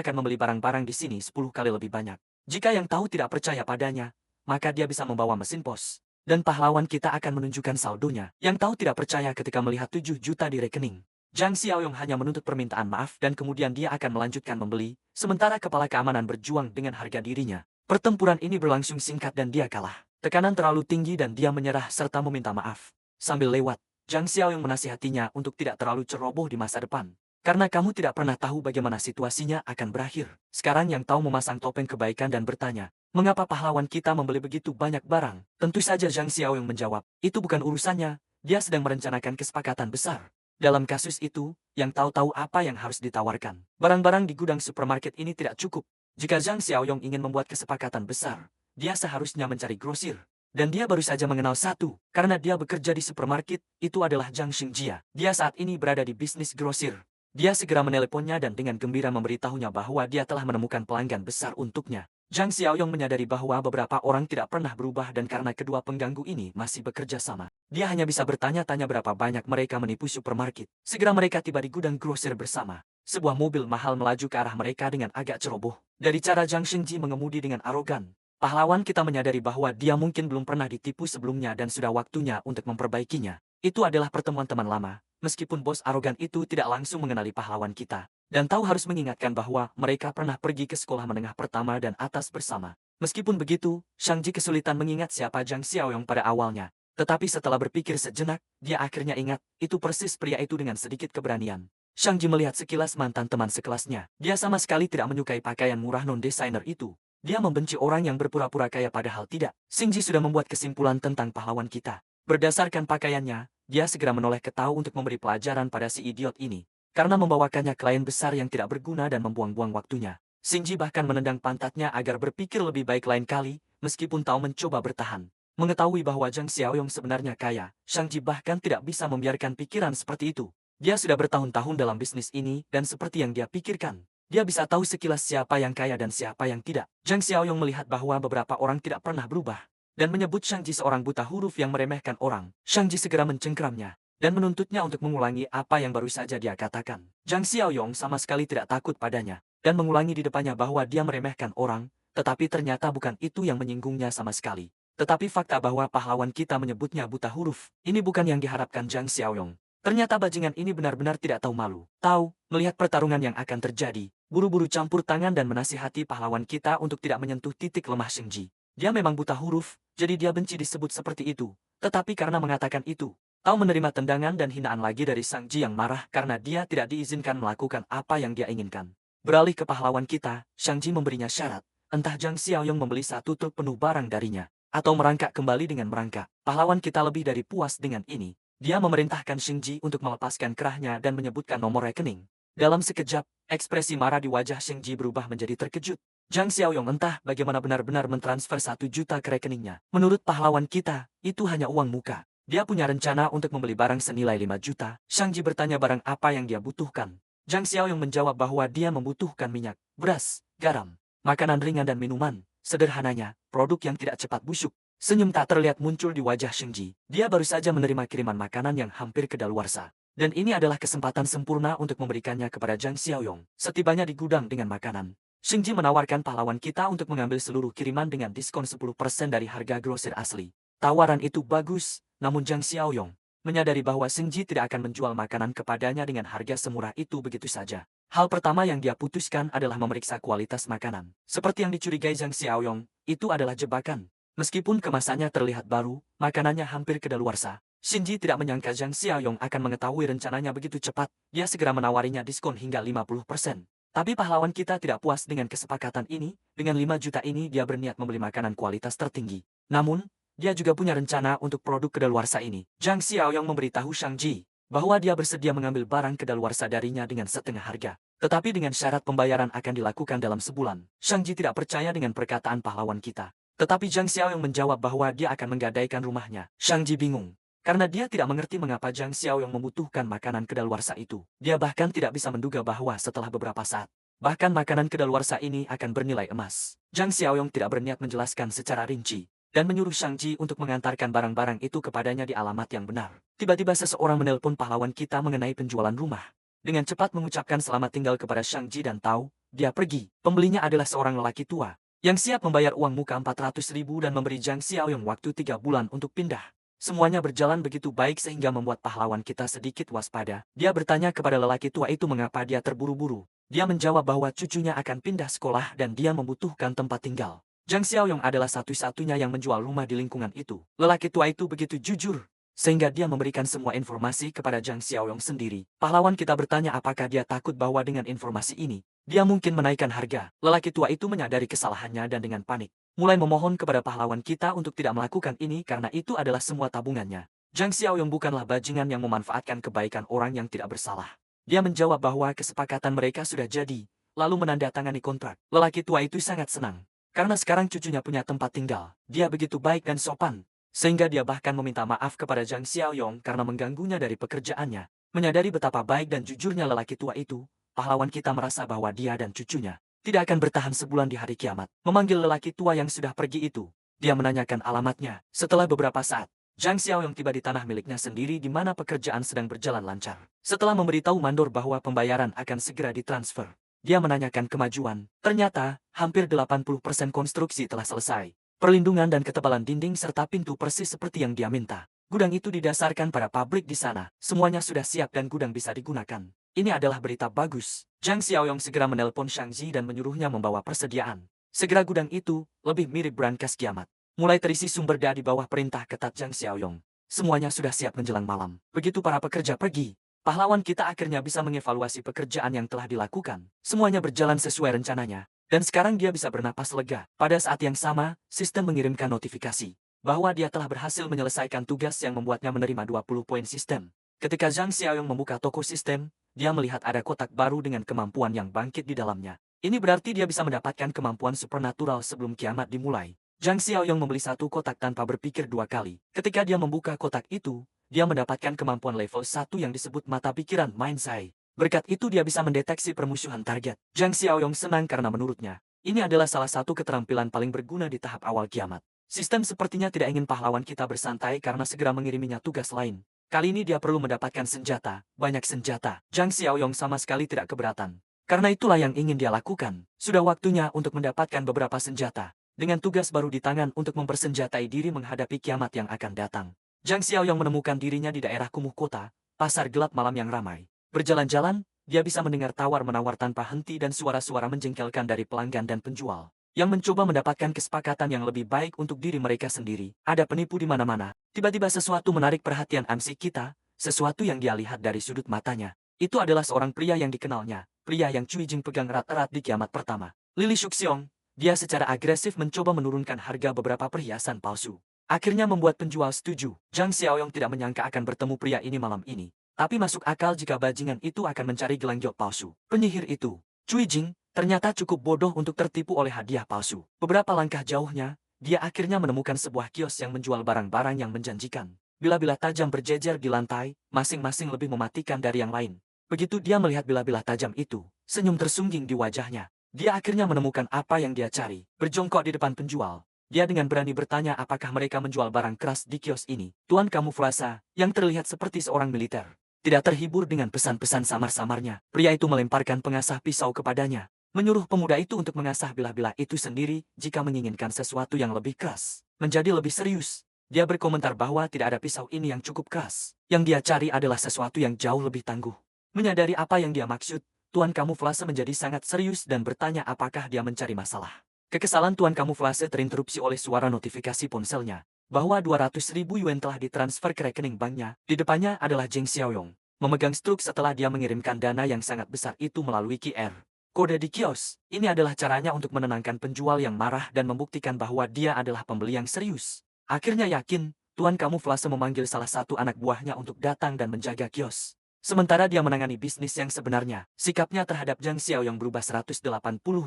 Speaker 1: akan membeli barang-barang di sini 10 kali lebih banyak. Jika Yang Tao tidak percaya padanya, maka dia bisa membawa mesin pos. Dan pahlawan kita akan menunjukkan saldonya. Yang Tao tidak percaya ketika melihat 7 juta di rekening. Zhang Xiaoyong hanya menuntut permintaan maaf dan kemudian dia akan melanjutkan membeli, sementara kepala keamanan berjuang dengan harga dirinya. Pertempuran ini berlangsung singkat dan dia kalah. Tekanan terlalu tinggi dan dia menyerah serta meminta maaf. Sambil lewat, Zhang Xiaoyong menasihatinya untuk tidak terlalu ceroboh di masa depan. Karena kamu tidak pernah tahu bagaimana situasinya akan berakhir. Sekarang Yang Tao memasang topeng kebaikan dan bertanya, mengapa pahlawan kita membeli begitu banyak barang? Tentu saja Zhang Xiaoyong menjawab, itu bukan urusannya, dia sedang merencanakan kesepakatan besar. Dalam kasus itu, Yang Tao tahu apa yang harus ditawarkan. Barang-barang di gudang supermarket ini tidak cukup. Jika Zhang Xiaoyong ingin membuat kesepakatan besar, dia seharusnya mencari grosir. Dan dia baru saja mengenal satu, karena dia bekerja di supermarket, itu adalah Zhang Xingjia. Dia saat ini berada di bisnis grosir. Dia segera meneleponnya dan dengan gembira memberitahunya bahwa dia telah menemukan pelanggan besar untuknya. Zhang Xiaoyong menyadari bahwa beberapa orang tidak pernah berubah dan karena kedua pengganggu ini masih bekerja sama. Dia hanya bisa bertanya-tanya berapa banyak mereka menipu supermarket. Segera mereka tiba di gudang grosir bersama. Sebuah mobil mahal melaju ke arah mereka dengan agak ceroboh. Dari cara Zhang Xingji mengemudi dengan arogan, pahlawan kita menyadari bahwa dia mungkin belum pernah ditipu sebelumnya dan sudah waktunya untuk memperbaikinya. Itu adalah pertemuan teman lama, meskipun bos arogan itu tidak langsung mengenali pahlawan kita. Dan Tao harus mengingatkan bahwa mereka pernah pergi ke sekolah menengah pertama dan atas bersama. Meskipun begitu, Shang-Ji kesulitan mengingat siapa Zhang Xiaoyong pada awalnya. Tetapi setelah berpikir sejenak, dia akhirnya ingat, itu persis pria itu dengan sedikit keberanian. Shang-Ji melihat sekilas mantan teman sekelasnya. Dia sama sekali tidak menyukai pakaian murah non-desainer itu. Dia membenci orang yang berpura-pura kaya padahal tidak. Xingji sudah membuat kesimpulan tentang pahlawan kita. Berdasarkan pakaiannya, dia segera menoleh ke Tao untuk memberi pelajaran pada si idiot ini. Karena membawakannya klien besar yang tidak berguna dan membuang-buang waktunya. Xingji bahkan menendang pantatnya agar berpikir lebih baik lain kali, meskipun Tao mencoba bertahan. Mengetahui bahwa Zhang Xiaoyong sebenarnya kaya, Shang-Ji bahkan tidak bisa membiarkan pikiran seperti itu. Dia sudah bertahun-tahun dalam bisnis ini dan seperti yang dia pikirkan, dia bisa tahu sekilas siapa yang kaya dan siapa yang tidak. Zhang Xiaoyong melihat bahwa beberapa orang tidak pernah berubah dan menyebut Shang-Ji seorang buta huruf yang meremehkan orang. Shang-Ji segera mencengkeramnya dan menuntutnya untuk mengulangi apa yang baru saja dia katakan. Zhang Xiaoyong sama sekali tidak takut padanya dan mengulangi di depannya bahwa dia meremehkan orang, tetapi ternyata bukan itu yang menyinggungnya sama sekali. Tetapi fakta bahwa pahlawan kita menyebutnya buta huruf, ini bukan yang diharapkan Zhang Xiaoyong. Ternyata bajingan ini benar-benar tidak tahu malu. Tao, melihat pertarungan yang akan terjadi, buru-buru campur tangan dan menasihati pahlawan kita untuk tidak menyentuh titik lemah Shingji. Dia memang buta huruf, jadi dia benci disebut seperti itu. Tetapi karena mengatakan itu, Tao menerima tendangan dan hinaan lagi dari Shangji yang marah karena dia tidak diizinkan melakukan apa yang dia inginkan. Beralih ke pahlawan kita, Shangji memberinya syarat, entah Zhang Xiaoyong membeli satu truk penuh barang darinya, atau merangkak kembali dengan merangkak. Pahlawan kita lebih dari puas dengan ini. Dia memerintahkan Shingji untuk melepaskan kerahnya dan menyebutkan nomor rekening. Dalam sekejap, ekspresi marah di wajah Shingji berubah menjadi terkejut. Zhang Xiaoyong entah bagaimana benar-benar mentransfer 1 juta ke rekeningnya. Menurut pahlawan kita, itu hanya uang muka. Dia punya rencana untuk membeli barang senilai 5 juta. Shangji bertanya barang apa yang dia butuhkan. Zhang Xiaoyong menjawab bahwa dia membutuhkan minyak, beras, garam, makanan ringan dan minuman. Sederhananya, produk yang tidak cepat busuk. Senyum tak terlihat muncul di wajah Shingji. Dia baru saja menerima kiriman makanan yang hampir kedaluarsa. Dan ini adalah kesempatan sempurna untuk memberikannya kepada Zhang Xiaoyong. Setibanya di gudang dengan makanan, Shingji menawarkan pahlawan kita untuk mengambil seluruh kiriman dengan diskon 10% dari harga grosir asli. Tawaran itu bagus, namun Zhang Xiaoyong menyadari bahwa Shingji tidak akan menjual makanan kepadanya dengan harga semurah itu begitu saja. Hal pertama yang dia putuskan adalah memeriksa kualitas makanan. Seperti yang dicurigai Zhang Xiaoyong, itu adalah jebakan. Meskipun kemasannya terlihat baru, makanannya hampir kedaluarsa. Shingji tidak menyangka Zhang Xiaoyong akan mengetahui rencananya begitu cepat. Dia segera menawarinya diskon hingga 50%. Tapi pahlawan kita tidak puas dengan kesepakatan ini. Dengan 5 juta ini dia berniat membeli makanan kualitas tertinggi. Namun, dia juga punya rencana untuk produk kedaluarsa ini. Zhang Xiaoyong memberitahu Shangji bahwa dia bersedia mengambil barang kedaluarsa darinya dengan setengah harga. Tetapi dengan syarat pembayaran akan dilakukan dalam sebulan. Shangji tidak percaya dengan perkataan pahlawan kita. Tetapi Zhang Xiaoyong menjawab bahwa dia akan menggadaikan rumahnya. Shangji bingung, karena dia tidak mengerti mengapa Zhang Xiaoyong membutuhkan makanan kedaluarsa itu. Dia bahkan tidak bisa menduga bahwa setelah beberapa saat, bahkan makanan kedaluarsa ini akan bernilai emas. Zhang Xiaoyong tidak berniat menjelaskan secara rinci. dan menyuruh Shang Ji untuk mengantarkan barang-barang itu kepadanya di alamat yang benar. Tiba-tiba seseorang menelpon pahlawan kita mengenai penjualan rumah. Dengan cepat mengucapkan selamat tinggal kepada Shang Ji dan tahu, dia pergi. Pembelinya adalah seorang lelaki tua yang siap membayar uang muka 400.000 dan memberi Zhang Xiaoyong waktu 3 bulan untuk pindah. Semuanya berjalan begitu baik sehingga membuat pahlawan kita sedikit waspada. Dia bertanya kepada lelaki tua itu mengapa dia terburu-buru. Dia menjawab bahwa cucunya akan pindah sekolah dan dia membutuhkan tempat tinggal. Zhang Xiaoyong adalah satu-satunya yang menjual rumah di lingkungan itu. Lelaki tua itu begitu jujur, sehingga dia memberikan semua informasi kepada Zhang Xiaoyong sendiri. Pahlawan kita bertanya apakah dia takut bahwa dengan informasi ini, dia mungkin menaikkan harga. Lelaki tua itu menyadari kesalahannya dan dengan panik mulai memohon kepada pahlawan kita untuk tidak melakukan ini karena itu adalah semua tabungannya. Zhang Xiaoyong bukanlah bajingan yang memanfaatkan kebaikan orang yang tidak bersalah. Dia menjawab bahwa kesepakatan mereka sudah jadi, lalu menandatangani kontrak. Lelaki tua itu sangat senang, karena sekarang cucunya punya tempat tinggal. Dia begitu baik dan sopan, sehingga dia bahkan meminta maaf kepada Zhang Xiaoyong karena mengganggunya dari pekerjaannya. Menyadari betapa baik dan jujurnya lelaki tua itu, pahlawan kita merasa bahwa dia dan cucunya tidak akan bertahan sebulan di hari kiamat. Memanggil lelaki tua yang sudah pergi itu, dia menanyakan alamatnya. Setelah beberapa saat, Zhang Xiaoyong tiba di tanah miliknya sendiri di mana pekerjaan sedang berjalan lancar. Setelah memberitahu mandor bahwa pembayaran akan segera ditransfer, dia menanyakan kemajuan. Ternyata, hampir 80% konstruksi telah selesai. Perlindungan dan ketebalan dinding serta pintu persis seperti yang dia minta. Gudang itu didasarkan pada pabrik di sana. Semuanya sudah siap dan gudang bisa digunakan. Ini adalah berita bagus. Zhang Xiaoyong segera menelpon Shang Ji dan menyuruhnya membawa persediaan. Segera gudang itu lebih mirip brankas kiamat. Mulai terisi sumber daya di bawah perintah ketat Zhang Xiaoyong. Semuanya sudah siap menjelang malam. Begitu para pekerja pergi, pahlawan kita akhirnya bisa mengevaluasi pekerjaan yang telah dilakukan. Semuanya berjalan sesuai rencananya. Dan sekarang dia bisa bernapas lega. Pada saat yang sama, sistem mengirimkan notifikasi bahwa dia telah berhasil menyelesaikan tugas yang membuatnya menerima 20 poin sistem. Ketika Zhang Xiaoyong membuka toko sistem, dia melihat ada kotak baru dengan kemampuan yang bangkit di dalamnya. Ini berarti dia bisa mendapatkan kemampuan supernatural sebelum kiamat dimulai. Zhang Xiaoyong membeli satu kotak tanpa berpikir dua kali. Ketika dia membuka kotak itu, dia mendapatkan kemampuan level 1 yang disebut mata pikiran Mind Eye. Berkat itu dia bisa mendeteksi permusuhan target. Zhang Xiaoyong senang karena menurutnya, ini adalah salah satu keterampilan paling berguna di tahap awal kiamat. Sistem sepertinya tidak ingin pahlawan kita bersantai karena segera mengiriminya tugas lain. Kali ini dia perlu mendapatkan senjata, banyak senjata. Zhang Xiaoyong sama sekali tidak keberatan. Karena itulah yang ingin dia lakukan. Sudah waktunya untuk mendapatkan beberapa senjata. Dengan tugas baru di tangan untuk mempersenjatai diri menghadapi kiamat yang akan datang. Zhang Xiaoyong menemukan dirinya di daerah kumuh kota, pasar gelap malam yang ramai. Berjalan-jalan, dia bisa mendengar tawar-menawar tanpa henti dan suara-suara menjengkelkan dari pelanggan dan penjual yang mencoba mendapatkan kesepakatan yang lebih baik untuk diri mereka sendiri. Ada penipu di mana-mana. Tiba-tiba sesuatu menarik perhatian MC kita, sesuatu yang dia lihat dari sudut matanya. Itu adalah seorang pria yang dikenalnya, pria yang Cui Jing pegang erat-erat di kiamat pertama. Lili Shuxiong, dia secara agresif mencoba menurunkan harga beberapa perhiasan palsu. Akhirnya membuat penjual setuju. Zhang Xiaoyong tidak menyangka akan bertemu pria ini malam ini. Tapi masuk akal jika bajingan itu akan mencari gelang giok palsu. Penyihir itu, Cui Jing, ternyata cukup bodoh untuk tertipu oleh hadiah palsu. Beberapa langkah jauhnya, dia akhirnya menemukan sebuah kios yang menjual barang-barang yang menjanjikan. Bila-bila tajam berjejer di lantai, masing-masing lebih mematikan dari yang lain. Begitu dia melihat bila-bila tajam itu, senyum tersungging di wajahnya. Dia akhirnya menemukan apa yang dia cari. Berjongkok di depan penjual, dia dengan berani bertanya apakah mereka menjual barang keras di kios ini. Tuan kamuflase, yang terlihat seperti seorang militer, tidak terhibur dengan pesan-pesan samar-samarnya. Pria itu melemparkan pengasah pisau kepadanya, menyuruh pemuda itu untuk mengasah bilah-bilah itu sendiri jika menginginkan sesuatu yang lebih keras. Menjadi lebih serius, dia berkomentar bahwa tidak ada pisau ini yang cukup keras. Yang dia cari adalah sesuatu yang jauh lebih tangguh. Menyadari apa yang dia maksud, Tuan Kamuflase menjadi sangat serius dan bertanya apakah dia mencari masalah. Kekesalan Tuan Kamuflase terinterupsi oleh suara notifikasi ponselnya, bahwa 200.000 yuan telah ditransfer ke rekening banknya. Di depannya adalah Zhang Xiaoyong, memegang struk setelah dia mengirimkan dana yang sangat besar itu melalui QR kode di kios. Ini adalah caranya untuk menenangkan penjual yang marah dan membuktikan bahwa dia adalah pembeli yang serius. Akhirnya yakin, Tuan Kamuflase memanggil salah satu anak buahnya untuk datang dan menjaga kios. Sementara dia menangani bisnis yang sebenarnya, sikapnya terhadap Zhang Xiaoyong berubah 180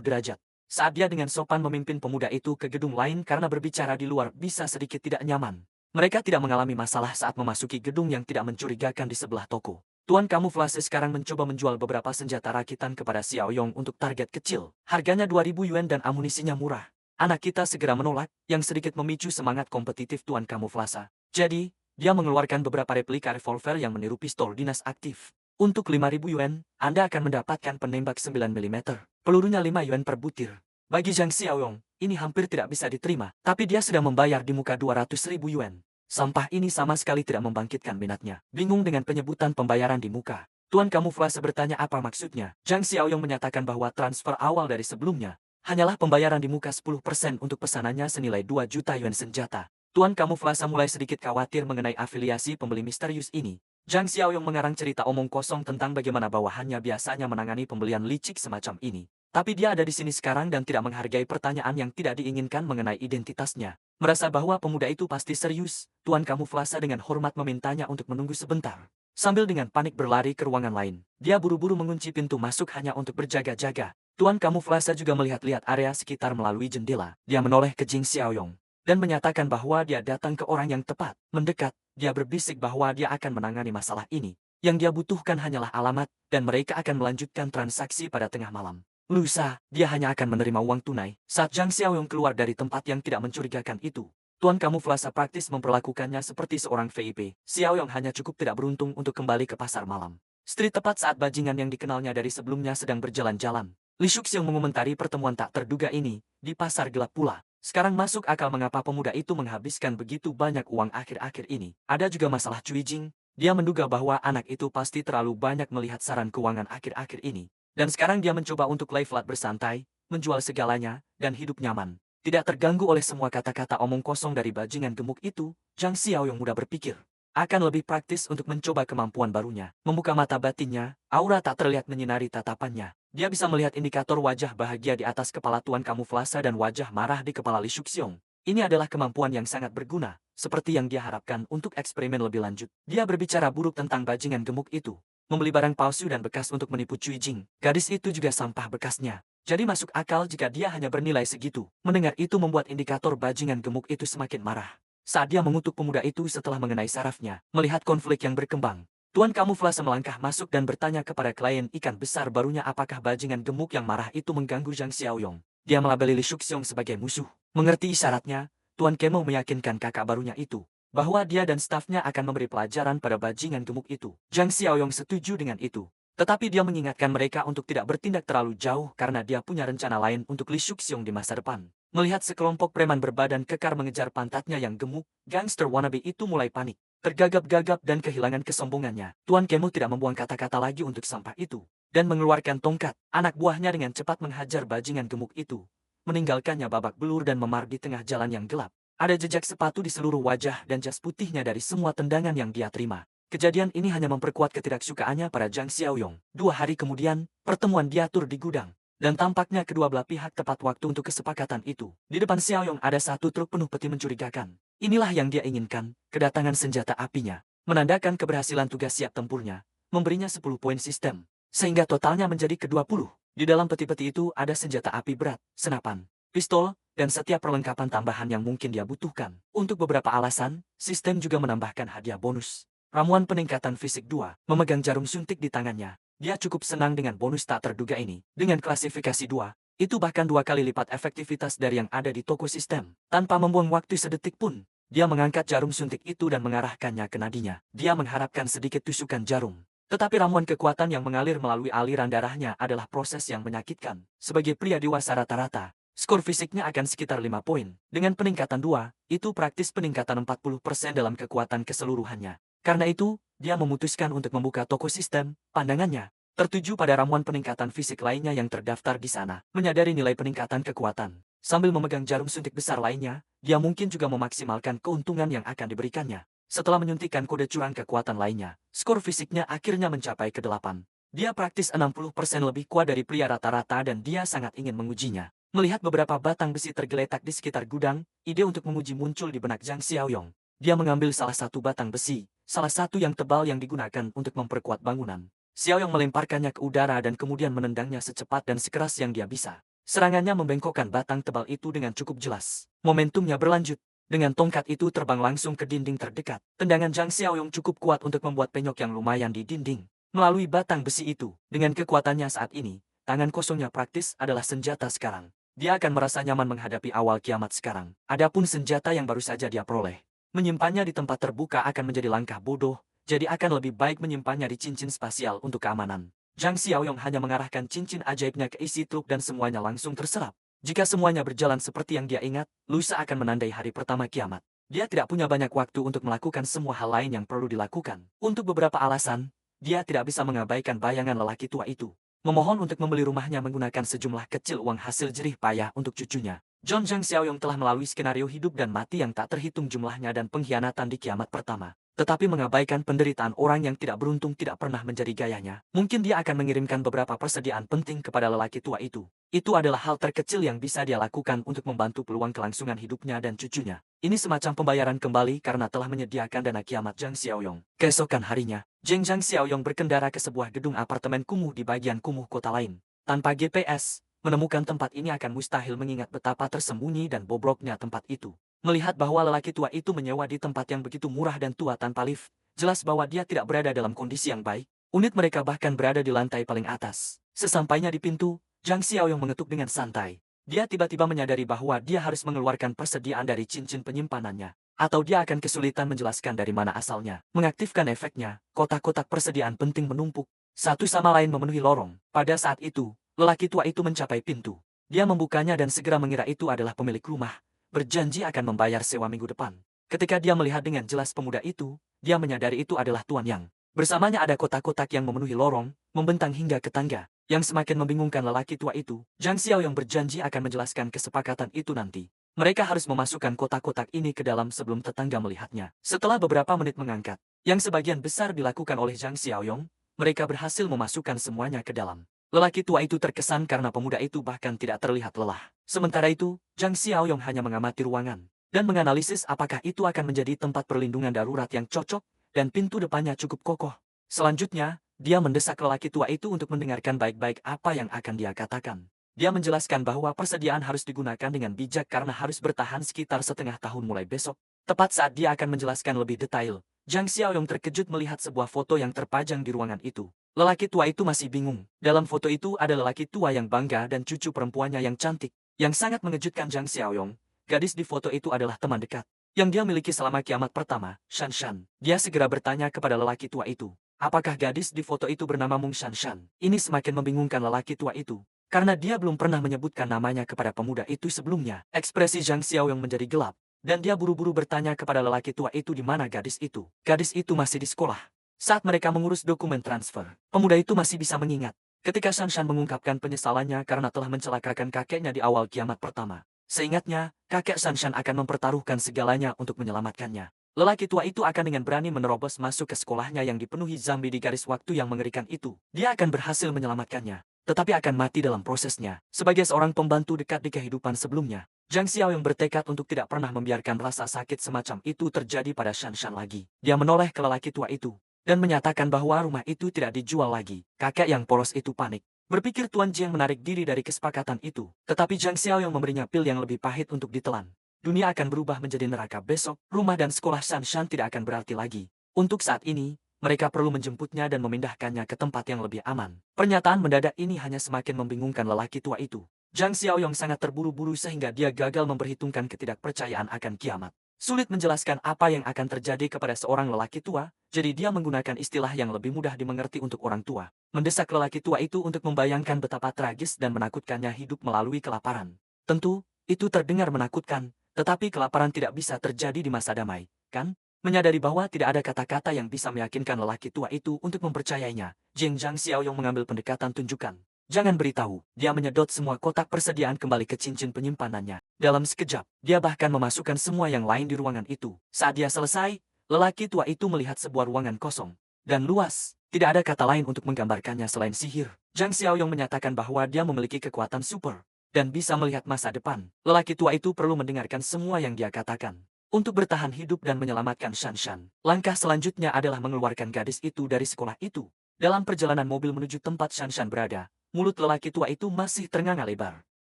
Speaker 1: derajat. Saat dia dengan sopan memimpin pemuda itu ke gedung lain karena berbicara di luar bisa sedikit tidak nyaman. Mereka tidak mengalami masalah saat memasuki gedung yang tidak mencurigakan di sebelah toko. Tuan Kamuflase sekarang mencoba menjual beberapa senjata rakitan kepada Xiaoyong untuk target kecil. Harganya 2.000 yuan dan amunisinya murah. Anak kita segera menolak, yang sedikit memicu semangat kompetitif Tuan Kamuflase. Jadi, dia mengeluarkan beberapa replika revolver yang meniru pistol dinas aktif. Untuk 5.000 yuan, Anda akan mendapatkan penembak 9 mm. Pelurunya 5 yuan per butir. Bagi Zhang Xiaoyong, ini hampir tidak bisa diterima. Tapi dia sudah membayar di muka 200.000 yuan. Sampah ini sama sekali tidak membangkitkan minatnya. Bingung dengan penyebutan pembayaran di muka, Tuan Kamuflase bertanya apa maksudnya. Zhang Xiaoyong menyatakan bahwa transfer awal dari sebelumnya hanyalah pembayaran di muka 10% untuk pesanannya senilai 2 juta yuan senjata. Tuan Kamuflase mulai sedikit khawatir mengenai afiliasi pembeli misterius ini. Zhang Xiaoyong mengarang cerita omong kosong tentang bagaimana bawahannya biasanya menangani pembelian licik semacam ini. Tapi dia ada di sini sekarang dan tidak menghargai pertanyaan yang tidak diinginkan mengenai identitasnya. Merasa bahwa pemuda itu pasti serius, Tuan Kamuflase dengan hormat memintanya untuk menunggu sebentar. Sambil dengan panik berlari ke ruangan lain, dia buru-buru mengunci pintu masuk hanya untuk berjaga-jaga. Tuan Kamuflase juga melihat-lihat area sekitar melalui jendela. Dia menoleh ke Jing Xiaoyong dan menyatakan bahwa dia datang ke orang yang tepat. Mendekat, dia berbisik bahwa dia akan menangani masalah ini. Yang dia butuhkan hanyalah alamat, dan mereka akan melanjutkan transaksi pada tengah malam. Lusa, dia hanya akan menerima uang tunai. Saat Zhang Xiaoyong keluar dari tempat yang tidak mencurigakan itu, Tuan Kamuflase praktis memperlakukannya seperti seorang VIP. Xiaoyong hanya cukup tidak beruntung untuk kembali ke pasar malam. Street tepat saat bajingan yang dikenalnya dari sebelumnya sedang berjalan-jalan. Li Shuxiong mengomentari pertemuan tak terduga ini di pasar gelap pula. Sekarang masuk akal mengapa pemuda itu menghabiskan begitu banyak uang akhir-akhir ini. Ada juga masalah Cui Jing. Dia menduga bahwa anak itu pasti terlalu banyak melihat saran keuangan akhir-akhir ini. Dan sekarang dia mencoba untuk lay flat bersantai, menjual segalanya, dan hidup nyaman. Tidak terganggu oleh semua kata-kata omong kosong dari bajingan gemuk itu, Zhang Xiaoyong mudah berpikir. Akan lebih praktis untuk mencoba kemampuan barunya. Membuka mata batinnya, aura tak terlihat menyinari tatapannya. Dia bisa melihat indikator wajah bahagia di atas kepala Tuan Kamuflase dan wajah marah di kepala Li Shuxiong. Ini adalah kemampuan yang sangat berguna, seperti yang dia harapkan untuk eksperimen lebih lanjut. Dia berbicara buruk tentang bajingan gemuk itu, membeli barang palsu dan bekas untuk menipu Cui Jing. Gadis itu juga sampah bekasnya. Jadi masuk akal jika dia hanya bernilai segitu. Mendengar itu membuat indikator bajingan gemuk itu semakin marah. Saat dia mengutuk pemuda itu setelah mengenai sarafnya, melihat konflik yang berkembang, Tuan Kamuflase melangkah masuk dan bertanya kepada klien ikan besar barunya apakah bajingan gemuk yang marah itu mengganggu Zhang Xiaoyong. Dia melabeli Li Shuxiong sebagai musuh. Mengerti isyaratnya, Tuan Kemo meyakinkan kakak barunya itu bahwa dia dan stafnya akan memberi pelajaran pada bajingan gemuk itu. Zhang Xiaoyong setuju dengan itu. Tetapi dia mengingatkan mereka untuk tidak bertindak terlalu jauh karena dia punya rencana lain untuk Li Shuxiong di masa depan. Melihat sekelompok preman berbadan kekar mengejar pantatnya yang gemuk, gangster wannabe itu mulai panik. Tergagap-gagap dan kehilangan kesombongannya, Tuan Kemo tidak membuang kata-kata lagi untuk sampah itu, dan mengeluarkan tongkat. Anak buahnya dengan cepat menghajar bajingan gemuk itu, meninggalkannya babak belur dan memar di tengah jalan yang gelap. Ada jejak sepatu di seluruh wajah dan jas putihnya dari semua tendangan yang dia terima. Kejadian ini hanya memperkuat ketidaksukaannya pada Zhang Xiaoyong. 2 hari kemudian, pertemuan diatur di gudang. Dan tampaknya kedua belah pihak tepat waktu untuk kesepakatan itu. Di depan Xiaoyong ada satu truk penuh peti mencurigakan. Inilah yang dia inginkan, kedatangan senjata apinya. Menandakan keberhasilan tugas siap tempurnya, memberinya 10 poin sistem. Sehingga totalnya menjadi ke-20. Di dalam peti-peti itu ada senjata api berat, senapan, pistol, dan setiap perlengkapan tambahan yang mungkin dia butuhkan. Untuk beberapa alasan, sistem juga menambahkan hadiah bonus. Ramuan peningkatan fisik 2, memegang jarum suntik di tangannya. Dia cukup senang dengan bonus tak terduga ini. Dengan klasifikasi 2, itu bahkan 2 kali lipat efektivitas dari yang ada di toko sistem. Tanpa membuang waktu sedetik pun, dia mengangkat jarum suntik itu dan mengarahkannya ke nadinya. Dia mengharapkan sedikit tusukan jarum. Tetapi ramuan kekuatan yang mengalir melalui aliran darahnya adalah proses yang menyakitkan. Sebagai pria dewasa rata-rata, skor fisiknya akan sekitar 5 poin. Dengan peningkatan 2, itu praktis peningkatan 40% dalam kekuatan keseluruhannya. Karena itu, dia memutuskan untuk membuka toko sistem. Pandangannya tertuju pada ramuan peningkatan fisik lainnya yang terdaftar di sana. Menyadari nilai peningkatan kekuatan, sambil memegang jarum suntik besar lainnya, dia mungkin juga memaksimalkan keuntungan yang akan diberikannya. Setelah menyuntikkan kode curang kekuatan lainnya, skor fisiknya akhirnya mencapai ke-8. Dia praktis 60% lebih kuat dari pria rata-rata dan dia sangat ingin mengujinya. Melihat beberapa batang besi tergeletak di sekitar gudang, ide untuk menguji muncul di benak Zhang Xiaoyong. Dia mengambil salah satu batang besi, salah satu yang tebal yang digunakan untuk memperkuat bangunan. Xiaoyong melemparkannya ke udara dan kemudian menendangnya secepat dan sekeras yang dia bisa. Serangannya membengkokkan batang tebal itu dengan cukup jelas. Momentumnya berlanjut. Dengan tongkat itu terbang langsung ke dinding terdekat. Tendangan Zhang Xiaoyong cukup kuat untuk membuat penyok yang lumayan di dinding. Melalui batang besi itu, dengan kekuatannya saat ini, tangan kosongnya praktis adalah senjata sekarang. dia akan merasa nyaman menghadapi awal kiamat sekarang. Adapun senjata yang baru saja dia peroleh, menyimpannya di tempat terbuka akan menjadi langkah bodoh, jadi akan lebih baik menyimpannya di cincin spasial untuk keamanan. Zhang Xiaoyong hanya mengarahkan cincin ajaibnya ke isi truk dan semuanya langsung terserap. Jika semuanya berjalan seperti yang dia ingat, lusa akan menandai hari pertama kiamat. Dia tidak punya banyak waktu untuk melakukan semua hal lain yang perlu dilakukan. Untuk beberapa alasan, dia tidak bisa mengabaikan bayangan lelaki tua itu. Memohon untuk membeli rumahnya menggunakan sejumlah kecil uang hasil jerih payah untuk cucunya. Zhang Xiaoyong telah melalui skenario hidup dan mati yang tak terhitung jumlahnya dan pengkhianatan di kiamat pertama. Tetapi mengabaikan penderitaan orang yang tidak beruntung tidak pernah menjadi gayanya. Mungkin dia akan mengirimkan beberapa persediaan penting kepada lelaki tua itu. Itu adalah hal terkecil yang bisa dia lakukan untuk membantu peluang kelangsungan hidupnya dan cucunya. Ini semacam pembayaran kembali karena telah menyediakan dana kiamat Zhang Xiaoyong. Keesokan harinya, Zhang Xiaoyong berkendara ke sebuah gedung apartemen kumuh di bagian kumuh kota lain. Tanpa GPS, menemukan tempat ini akan mustahil mengingat betapa tersembunyi dan bobroknya tempat itu. Melihat bahwa lelaki tua itu menyewa di tempat yang begitu murah dan tua tanpa lift, jelas bahwa dia tidak berada dalam kondisi yang baik. Unit mereka bahkan berada di lantai paling atas. Sesampainya di pintu, Zhang Xiaoyong mengetuk dengan santai. Dia tiba-tiba menyadari bahwa dia harus mengeluarkan persediaan dari cincin penyimpanannya. Atau dia akan kesulitan menjelaskan dari mana asalnya. Mengaktifkan efeknya, kotak-kotak persediaan penting menumpuk. Satu sama lain memenuhi lorong. Pada saat itu, lelaki tua itu mencapai pintu. Dia membukanya dan segera mengira itu adalah pemilik rumah. Berjanji akan membayar sewa minggu depan. Ketika dia melihat dengan jelas pemuda itu, dia menyadari itu adalah Tuan Yang. Bersamanya ada kotak-kotak yang memenuhi lorong, membentang hingga ke tangga. Yang semakin membingungkan lelaki tua itu, Zhang Xiaoyong berjanji akan menjelaskan kesepakatan itu nanti. Mereka harus memasukkan kotak-kotak ini ke dalam sebelum tetangga melihatnya. Setelah beberapa menit mengangkat, yang sebagian besar dilakukan oleh Zhang Xiaoyong, mereka berhasil memasukkan semuanya ke dalam. Lelaki tua itu terkesan karena pemuda itu bahkan tidak terlihat lelah. Sementara itu, Zhang Xiaoyong hanya mengamati ruangan dan menganalisis apakah itu akan menjadi tempat perlindungan darurat yang cocok dan pintu depannya cukup kokoh. Selanjutnya, dia mendesak lelaki tua itu untuk mendengarkan baik-baik apa yang akan dia katakan. Dia menjelaskan bahwa persediaan harus digunakan dengan bijak karena harus bertahan sekitar setengah tahun mulai besok. Tepat saat dia akan menjelaskan lebih detail, Zhang Xiaoyong terkejut melihat sebuah foto yang terpajang di ruangan itu. Lelaki tua itu masih bingung. Dalam foto itu ada lelaki tua yang bangga dan cucu perempuannya yang cantik. Yang sangat mengejutkan Zhang Xiaoyong, gadis di foto itu adalah teman dekat yang dia miliki selama kiamat pertama, Shan Shan. Dia segera bertanya kepada lelaki tua itu, apakah gadis di foto itu bernama Mung Shan Shan? Ini semakin membingungkan lelaki tua itu, karena dia belum pernah menyebutkan namanya kepada pemuda itu sebelumnya. Ekspresi Zhang Xiaoyong menjadi gelap, dan dia buru-buru bertanya kepada lelaki tua itu di mana gadis itu. Gadis itu masih di sekolah. Saat mereka mengurus dokumen transfer, pemuda itu masih bisa mengingat. Ketika Shan Shan mengungkapkan penyesalannya karena telah mencelakakan kakeknya di awal kiamat pertama. Seingatnya, kakek Shan Shan akan mempertaruhkan segalanya untuk menyelamatkannya. Lelaki tua itu akan dengan berani menerobos masuk ke sekolahnya yang dipenuhi zombie di garis waktu yang mengerikan itu. Dia akan berhasil menyelamatkannya, tetapi akan mati dalam prosesnya. Sebagai seorang pembantu dekat di kehidupan sebelumnya, Zhang Xiaoyong bertekad untuk tidak pernah membiarkan rasa sakit semacam itu terjadi pada Shan Shan lagi. Dia menoleh ke lelaki tua itu dan menyatakan bahwa rumah itu tidak dijual lagi. Kakek yang polos itu panik. Berpikir Tuan Jiang menarik diri dari kesepakatan itu. Tetapi Zhang Xiaoyong memberinya pil yang lebih pahit untuk ditelan. Dunia akan berubah menjadi neraka besok. Rumah dan sekolah Shan Shan tidak akan berarti lagi. Untuk saat ini, mereka perlu menjemputnya dan memindahkannya ke tempat yang lebih aman. Pernyataan mendadak ini hanya semakin membingungkan lelaki tua itu. Zhang Xiaoyong sangat terburu-buru sehingga dia gagal memperhitungkan ketidakpercayaan akan kiamat. Sulit menjelaskan apa yang akan terjadi kepada seorang lelaki tua, jadi dia menggunakan istilah yang lebih mudah dimengerti untuk orang tua. Mendesak lelaki tua itu untuk membayangkan betapa tragis dan menakutkannya hidup melalui kelaparan. Tentu, itu terdengar menakutkan, tetapi kelaparan tidak bisa terjadi di masa damai, kan? Menyadari bahwa tidak ada kata-kata yang bisa meyakinkan lelaki tua itu untuk mempercayainya, Zhang Xiaoyong mengambil pendekatan tunjukkan. Jangan beritahu, dia menyedot semua kotak persediaan kembali ke cincin penyimpanannya. Dalam sekejap, dia bahkan memasukkan semua yang lain di ruangan itu. Saat dia selesai, lelaki tua itu melihat sebuah ruangan kosong dan luas. Tidak ada kata lain untuk menggambarkannya selain sihir. Zhang Xiaoyong menyatakan bahwa dia memiliki kekuatan super dan bisa melihat masa depan. Lelaki tua itu perlu mendengarkan semua yang dia katakan untuk bertahan hidup dan menyelamatkan Shan Shan. Langkah selanjutnya adalah mengeluarkan gadis itu dari sekolah itu. Dalam perjalanan mobil menuju tempat Shan Shan berada, mulut lelaki tua itu masih ternganga lebar.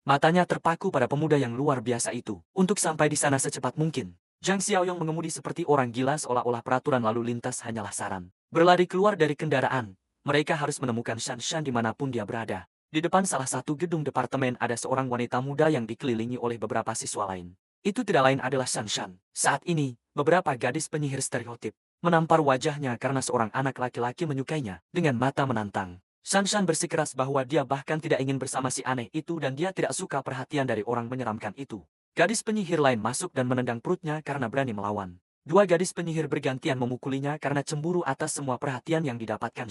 Speaker 1: Matanya terpaku pada pemuda yang luar biasa itu. Untuk sampai di sana secepat mungkin, Zhang Xiaoyong mengemudi seperti orang gila seolah-olah peraturan lalu lintas hanyalah saran. Berlari keluar dari kendaraan, mereka harus menemukan Shan Shan dimanapun dia berada. Di depan salah satu gedung departemen ada seorang wanita muda yang dikelilingi oleh beberapa siswa lain. Itu tidak lain adalah Shanshan. Saat ini, beberapa gadis penyihir stereotip menampar wajahnya karena seorang anak laki-laki menyukainya dengan mata menantang. Shanshan bersikeras bahwa dia bahkan tidak ingin bersama si aneh itu dan dia tidak suka perhatian dari orang menyeramkan itu. Gadis penyihir lain masuk dan menendang perutnya karena berani melawan. Dua gadis penyihir bergantian memukulinya karena cemburu atas semua perhatian yang didapatkan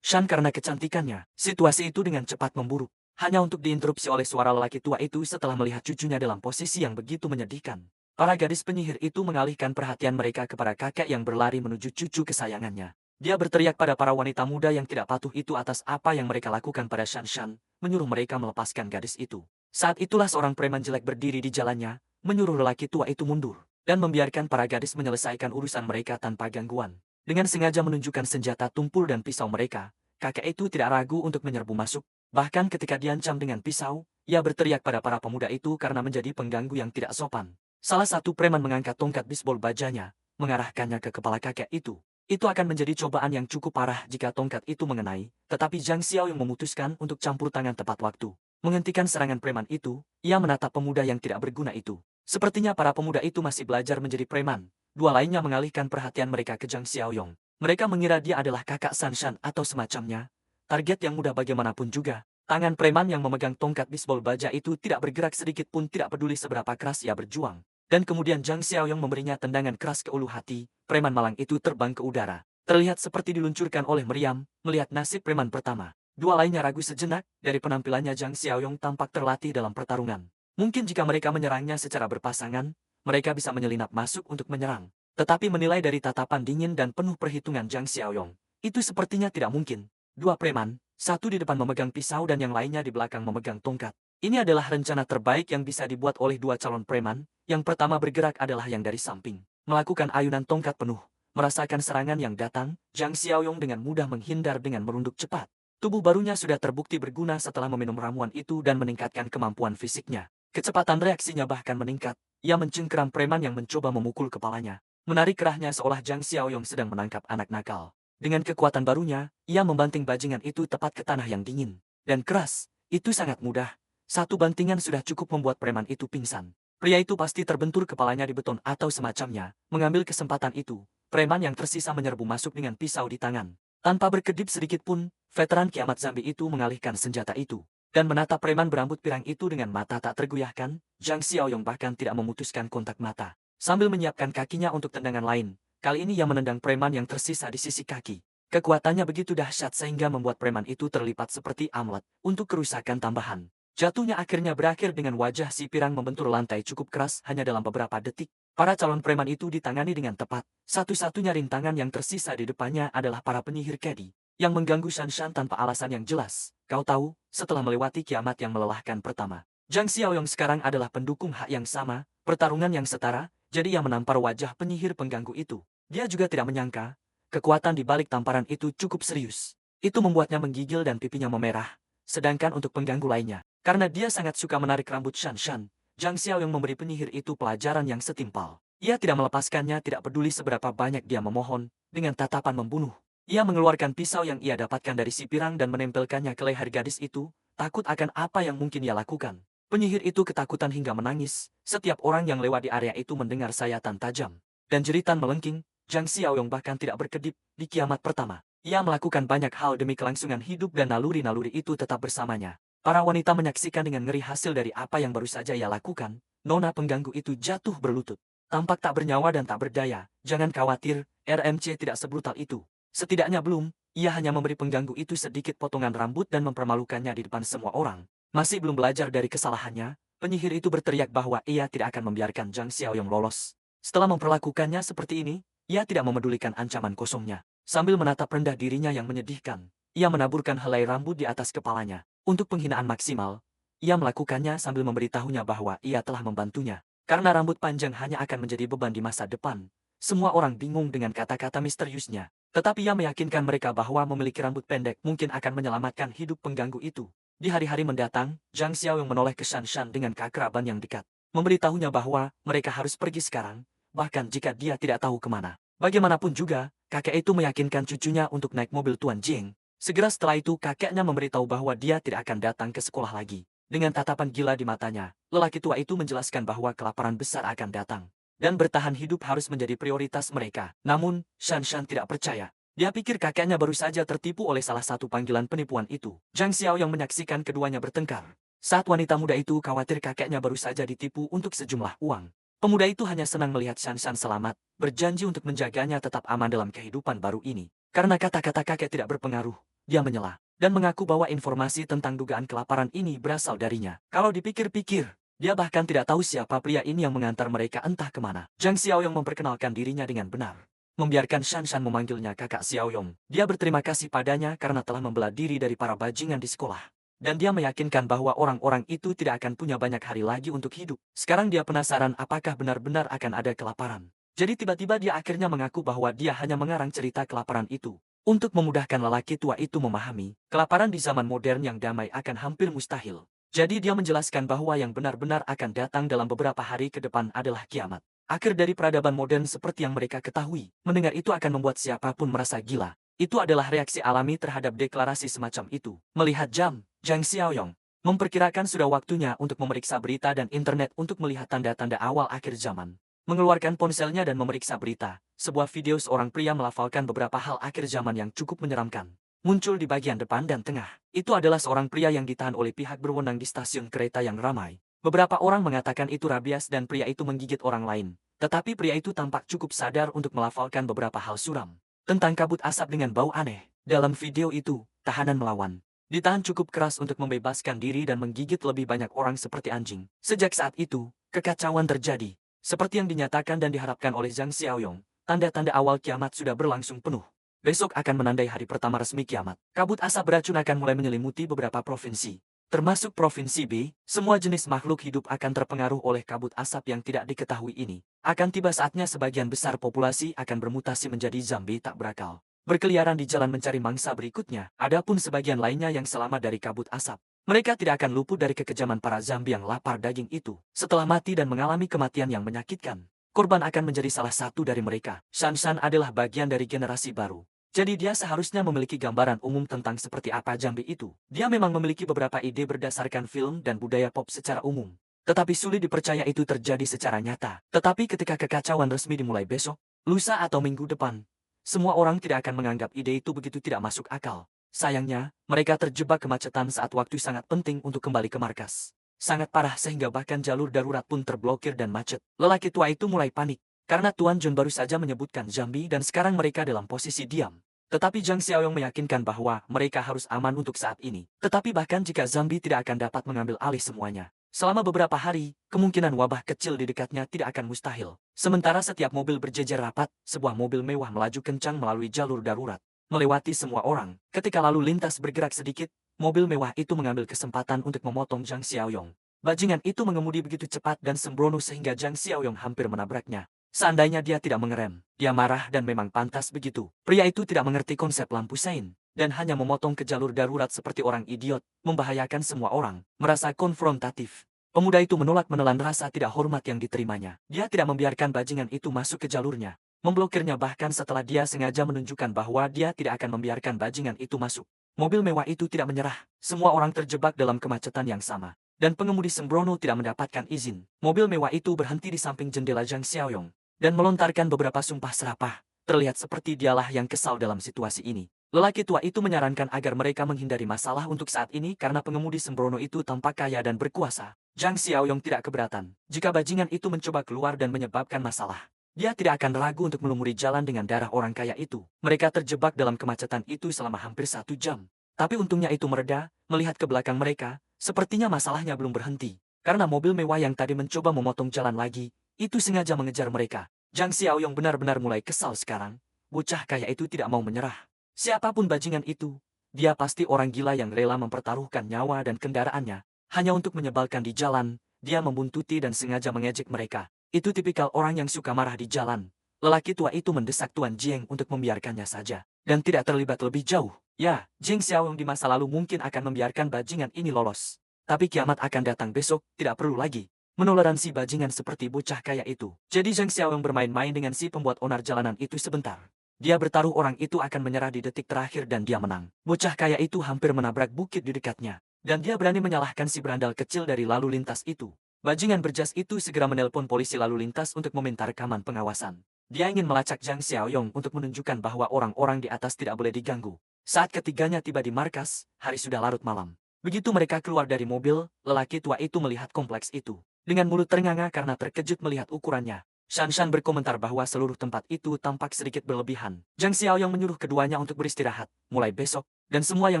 Speaker 1: Shan karena kecantikannya. Situasi itu dengan cepat memburuk. Hanya untuk diinterupsi oleh suara lelaki tua itu setelah melihat cucunya dalam posisi yang begitu menyedihkan. Para gadis penyihir itu mengalihkan perhatian mereka kepada kakek yang berlari menuju cucu kesayangannya. Dia berteriak pada para wanita muda yang tidak patuh itu atas apa yang mereka lakukan pada Shan, menyuruh mereka melepaskan gadis itu. Saat itulah seorang preman jelek berdiri di jalannya, menyuruh lelaki tua itu mundur, dan membiarkan para gadis menyelesaikan urusan mereka tanpa gangguan. Dengan sengaja menunjukkan senjata tumpul dan pisau mereka, kakek itu tidak ragu untuk menyerbu masuk. Bahkan ketika diancam dengan pisau, ia berteriak pada para pemuda itu karena menjadi pengganggu yang tidak sopan. Salah satu preman mengangkat tongkat bisbol bajanya, mengarahkannya ke kepala kakek itu. Itu akan menjadi cobaan yang cukup parah jika tongkat itu mengenai, tetapi Zhang Xiao yang memutuskan untuk campur tangan tepat waktu. Menghentikan serangan preman itu, ia menatap pemuda yang tidak berguna itu. Sepertinya para pemuda itu masih belajar menjadi preman. Dua lainnya mengalihkan perhatian mereka ke Zhang Xiaoyong. Mereka mengira dia adalah kakak Shanshan atau semacamnya. Target yang mudah bagaimanapun juga. Tangan preman yang memegang tongkat bisbol baja itu tidak bergerak sedikit pun, tidak peduli seberapa keras ia berjuang. Dan kemudian Zhang Xiaoyong memberinya tendangan keras ke ulu hati. Preman malang itu terbang ke udara. Terlihat seperti diluncurkan oleh meriam, melihat nasib preman pertama. Dua lainnya ragu sejenak. Dari penampilannya Zhang Xiaoyong tampak terlatih dalam pertarungan. Mungkin jika mereka menyerangnya secara berpasangan, mereka bisa menyelinap masuk untuk menyerang. Tetapi menilai dari tatapan dingin dan penuh perhitungan Zhang Xiaoyong, itu sepertinya tidak mungkin. Dua preman, satu di depan memegang pisau dan yang lainnya di belakang memegang tongkat. Ini adalah rencana terbaik yang bisa dibuat oleh dua calon preman. Yang pertama bergerak adalah yang dari samping, melakukan ayunan tongkat penuh. Merasakan serangan yang datang, Zhang Xiaoyong dengan mudah menghindar dengan merunduk cepat. Tubuh barunya sudah terbukti berguna setelah meminum ramuan itu dan meningkatkan kemampuan fisiknya. Kecepatan reaksinya bahkan meningkat. Ia mencengkeram preman yang mencoba memukul kepalanya. Menarik kerahnya seolah Zhang Xiaoyong sedang menangkap anak nakal. Dengan kekuatan barunya, ia membanting bajingan itu tepat ke tanah yang dingin dan keras. Itu sangat mudah. Satu bantingan sudah cukup membuat preman itu pingsan. Pria itu pasti terbentur kepalanya di beton atau semacamnya. Mengambil kesempatan itu, preman yang tersisa menyerbu masuk dengan pisau di tangan. Tanpa berkedip sedikit pun, veteran kiamat zombie itu mengalihkan senjata itu dan menatap preman berambut pirang itu dengan mata tak tergoyahkan. Zhang Xiaoyong bahkan tidak memutuskan kontak mata. Sambil menyiapkan kakinya untuk tendangan lain, kali ini ia menendang preman yang tersisa di sisi kaki. Kekuatannya begitu dahsyat sehingga membuat preman itu terlipat seperti amlet untuk kerusakan tambahan. Jatuhnya akhirnya berakhir dengan wajah si pirang membentur lantai cukup keras hanya dalam beberapa detik. Para calon preman itu ditangani dengan tepat. Satu-satunya rintangan yang tersisa di depannya adalah para penyihir Kedi yang mengganggu Shanshan tanpa alasan yang jelas. Kau tahu, setelah melewati kiamat yang melelahkan pertama, Zhang Xiaoyong sekarang adalah pendukung hak yang sama, pertarungan yang setara, jadi ia menampar wajah penyihir pengganggu itu. Dia juga tidak menyangka, kekuatan di balik tamparan itu cukup serius. Itu membuatnya menggigil dan pipinya memerah. Sedangkan untuk pengganggu lainnya, karena dia sangat suka menarik rambut Shanshan, Zhang Xiaoyong memberi penyihir itu pelajaran yang setimpal. Ia tidak melepaskannya, tidak peduli seberapa banyak dia memohon, dengan tatapan membunuh. Ia mengeluarkan pisau yang ia dapatkan dari si pirang dan menempelkannya ke leher gadis itu, takut akan apa yang mungkin ia lakukan. Penyihir itu ketakutan hingga menangis. Setiap orang yang lewat di area itu mendengar sayatan tajam dan jeritan melengking. Zhang Xiaoyong bahkan tidak berkedip di kiamat pertama. Ia melakukan banyak hal demi kelangsungan hidup dan naluri-naluri itu tetap bersamanya. Para wanita menyaksikan dengan ngeri hasil dari apa yang baru saja ia lakukan. Nona pengganggu itu jatuh berlutut. Tampak tak bernyawa dan tak berdaya. Jangan khawatir, RMC tidak sebrutal itu. Setidaknya belum, ia hanya memberi pengganggu itu sedikit potongan rambut dan mempermalukannya di depan semua orang. Masih belum belajar dari kesalahannya, penyihir itu berteriak bahwa ia tidak akan membiarkan Zhang Xiaoyong lolos. Setelah memperlakukannya seperti ini, ia tidak memedulikan ancaman kosongnya. Sambil menatap rendah dirinya yang menyedihkan, ia menaburkan helai rambut di atas kepalanya. Untuk penghinaan maksimal, ia melakukannya sambil memberitahunya bahwa ia telah membantunya. Karena rambut panjang hanya akan menjadi beban di masa depan. Semua orang bingung dengan kata-kata misteriusnya. Tetapi ia meyakinkan mereka bahwa memiliki rambut pendek mungkin akan menyelamatkan hidup pengganggu itu. Di hari-hari mendatang, Zhang Xiaoyong menoleh ke Shanshan dengan keakraban yang dekat. Memberitahunya bahwa mereka harus pergi sekarang, bahkan jika dia tidak tahu kemana. Bagaimanapun juga, kakek itu meyakinkan cucunya untuk naik mobil Tuan Jing. Segera setelah itu kakeknya memberitahu bahwa dia tidak akan datang ke sekolah lagi. Dengan tatapan gila di matanya, lelaki tua itu menjelaskan bahwa kelaparan besar akan datang. Dan bertahan hidup harus menjadi prioritas mereka. Namun, Shan Shan tidak percaya. Dia pikir kakeknya baru saja tertipu oleh salah satu panggilan penipuan itu. Zhang Xiao yang menyaksikan keduanya bertengkar. Saat wanita muda itu khawatir kakeknya baru saja ditipu untuk sejumlah uang. Pemuda itu hanya senang melihat Shan Shan selamat, berjanji untuk menjaganya tetap aman dalam kehidupan baru ini. Karena kata-kata kakek tidak berpengaruh, dia menyela dan mengaku bahwa informasi tentang dugaan kelaparan ini berasal darinya. Kalau dipikir-pikir, dia bahkan tidak tahu siapa pria ini yang mengantar mereka entah kemana. Zhang Xiaoyong memperkenalkan dirinya dengan benar. Membiarkan Shan Shan memanggilnya kakak Xiaoyong. Dia berterima kasih padanya karena telah membela diri dari para bajingan di sekolah. Dan dia meyakinkan bahwa orang-orang itu tidak akan punya banyak hari lagi untuk hidup. Sekarang dia penasaran apakah benar-benar akan ada kelaparan. Jadi tiba-tiba dia akhirnya mengaku bahwa dia hanya mengarang cerita kelaparan itu. Untuk memudahkan lelaki tua itu memahami, kelaparan di zaman modern yang damai akan hampir mustahil. Jadi dia menjelaskan bahwa yang benar-benar akan datang dalam beberapa hari ke depan adalah kiamat. Akhir dari peradaban modern seperti yang mereka ketahui. Mendengar itu akan membuat siapapun merasa gila. Itu adalah reaksi alami terhadap deklarasi semacam itu. Melihat jam, Zhang Xiaoyong memperkirakan sudah waktunya untuk memeriksa berita dan internet untuk melihat tanda-tanda awal akhir zaman. Mengeluarkan ponselnya dan memeriksa berita, sebuah video seorang pria melafalkan beberapa hal akhir zaman yang cukup menyeramkan. Muncul di bagian depan dan tengah. Itu adalah seorang pria yang ditahan oleh pihak berwenang di stasiun kereta yang ramai. Beberapa orang mengatakan itu rabies dan pria itu menggigit orang lain. Tetapi pria itu tampak cukup sadar untuk melafalkan beberapa hal suram. Tentang kabut asap dengan bau aneh. Dalam video itu, tahanan melawan. Ditahan cukup keras untuk membebaskan diri dan menggigit lebih banyak orang seperti anjing. Sejak saat itu, kekacauan terjadi. Seperti yang dinyatakan dan diharapkan oleh Zhang Xiaoyong, tanda-tanda awal kiamat sudah berlangsung penuh. Besok akan menandai hari pertama resmi kiamat. Kabut asap beracun akan mulai menyelimuti beberapa provinsi. Termasuk Provinsi B, semua jenis makhluk hidup akan terpengaruh oleh kabut asap yang tidak diketahui ini. Akan tiba saatnya sebagian besar populasi akan bermutasi menjadi zombie tak berakal. Berkeliaran di jalan mencari mangsa berikutnya, adapun sebagian lainnya yang selamat dari kabut asap. Mereka tidak akan luput dari kekejaman para zombie yang lapar daging itu. Setelah mati dan mengalami kematian yang menyakitkan, korban akan menjadi salah satu dari mereka. Shan Shan adalah bagian dari generasi baru. Jadi dia seharusnya memiliki gambaran umum tentang seperti apa zombie itu. Dia memang memiliki beberapa ide berdasarkan film dan budaya pop secara umum. Tetapi sulit dipercaya itu terjadi secara nyata. Tetapi ketika kekacauan resmi dimulai besok, lusa atau minggu depan, semua orang tidak akan menganggap ide itu begitu tidak masuk akal. Sayangnya, mereka terjebak kemacetan saat waktu sangat penting untuk kembali ke markas. Sangat parah sehingga bahkan jalur darurat pun terblokir dan macet. Lelaki tua itu mulai panik. Karena Tuan John baru saja menyebutkan zombie dan sekarang mereka dalam posisi diam. Tetapi Zhang Xiaoyong meyakinkan bahwa mereka harus aman untuk saat ini. Tetapi bahkan jika zombie tidak akan dapat mengambil alih semuanya. Selama beberapa hari, kemungkinan wabah kecil di dekatnya tidak akan mustahil. Sementara setiap mobil berjejer rapat, sebuah mobil mewah melaju kencang melalui jalur darurat. Melewati semua orang. Ketika lalu lintas bergerak sedikit, mobil mewah itu mengambil kesempatan untuk memotong Zhang Xiaoyong. Bajingan itu mengemudi begitu cepat dan sembrono sehingga Zhang Xiaoyong hampir menabraknya. Seandainya dia tidak mengerem, dia marah dan memang pantas begitu. Pria itu tidak mengerti konsep lampu sein, dan hanya memotong ke jalur darurat seperti orang idiot, membahayakan semua orang, merasa konfrontatif. Pemuda itu menolak menelan rasa tidak hormat yang diterimanya. Dia tidak membiarkan bajingan itu masuk ke jalurnya, memblokirnya bahkan setelah dia sengaja menunjukkan bahwa dia tidak akan membiarkan bajingan itu masuk. Mobil mewah itu tidak menyerah, semua orang terjebak dalam kemacetan yang sama. Dan pengemudi sembrono tidak mendapatkan izin. Mobil mewah itu berhenti di samping jendela Zhang Xiaoyong dan melontarkan beberapa sumpah serapah. Terlihat seperti dialah yang kesal dalam situasi ini. Lelaki tua itu menyarankan agar mereka menghindari masalah untuk saat ini karena pengemudi sembrono itu tampak kaya dan berkuasa. Zhang Xiaoyong tidak keberatan. Jika bajingan itu mencoba keluar dan menyebabkan masalah, dia tidak akan ragu untuk melumuri jalan dengan darah orang kaya itu. Mereka terjebak dalam kemacetan itu selama hampir 1 jam. Tapi untungnya itu mereda, melihat ke belakang mereka, sepertinya masalahnya belum berhenti. Karena mobil mewah yang tadi mencoba memotong jalan lagi, itu sengaja mengejar mereka. Zhang Xiaoyong benar-benar mulai kesal sekarang. Bocah kaya itu tidak mau menyerah. Siapapun bajingan itu, dia pasti orang gila yang rela mempertaruhkan nyawa dan kendaraannya. Hanya untuk menyebalkan di jalan, dia membuntuti dan sengaja mengejek mereka. Itu tipikal orang yang suka marah di jalan. Lelaki tua itu mendesak Tuan Jiang untuk membiarkannya saja. Dan tidak terlibat lebih jauh. Ya, Zhang Xiaoyong di masa lalu mungkin akan membiarkan bajingan ini lolos. Tapi kiamat akan datang besok, tidak perlu lagi menoleransi bajingan seperti bocah kaya itu. Jadi Zhang Xiaoyong bermain-main dengan si pembuat onar jalanan itu sebentar. Dia bertaruh orang itu akan menyerah di detik terakhir dan dia menang. Bocah kaya itu hampir menabrak bukit di dekatnya. Dan dia berani menyalahkan si berandal kecil dari lalu lintas itu. Bajingan berjas itu segera menelpon polisi lalu lintas untuk meminta rekaman pengawasan. Dia ingin melacak Zhang Xiaoyong untuk menunjukkan bahwa orang-orang di atas tidak boleh diganggu. Saat ketiganya tiba di markas, hari sudah larut malam. Begitu mereka keluar dari mobil, lelaki tua itu melihat kompleks itu. Dengan mulut ternganga karena terkejut melihat ukurannya. Shan berkomentar bahwa seluruh tempat itu tampak sedikit berlebihan. Zhang Xiaoyong menyuruh keduanya untuk beristirahat, mulai besok, dan semua yang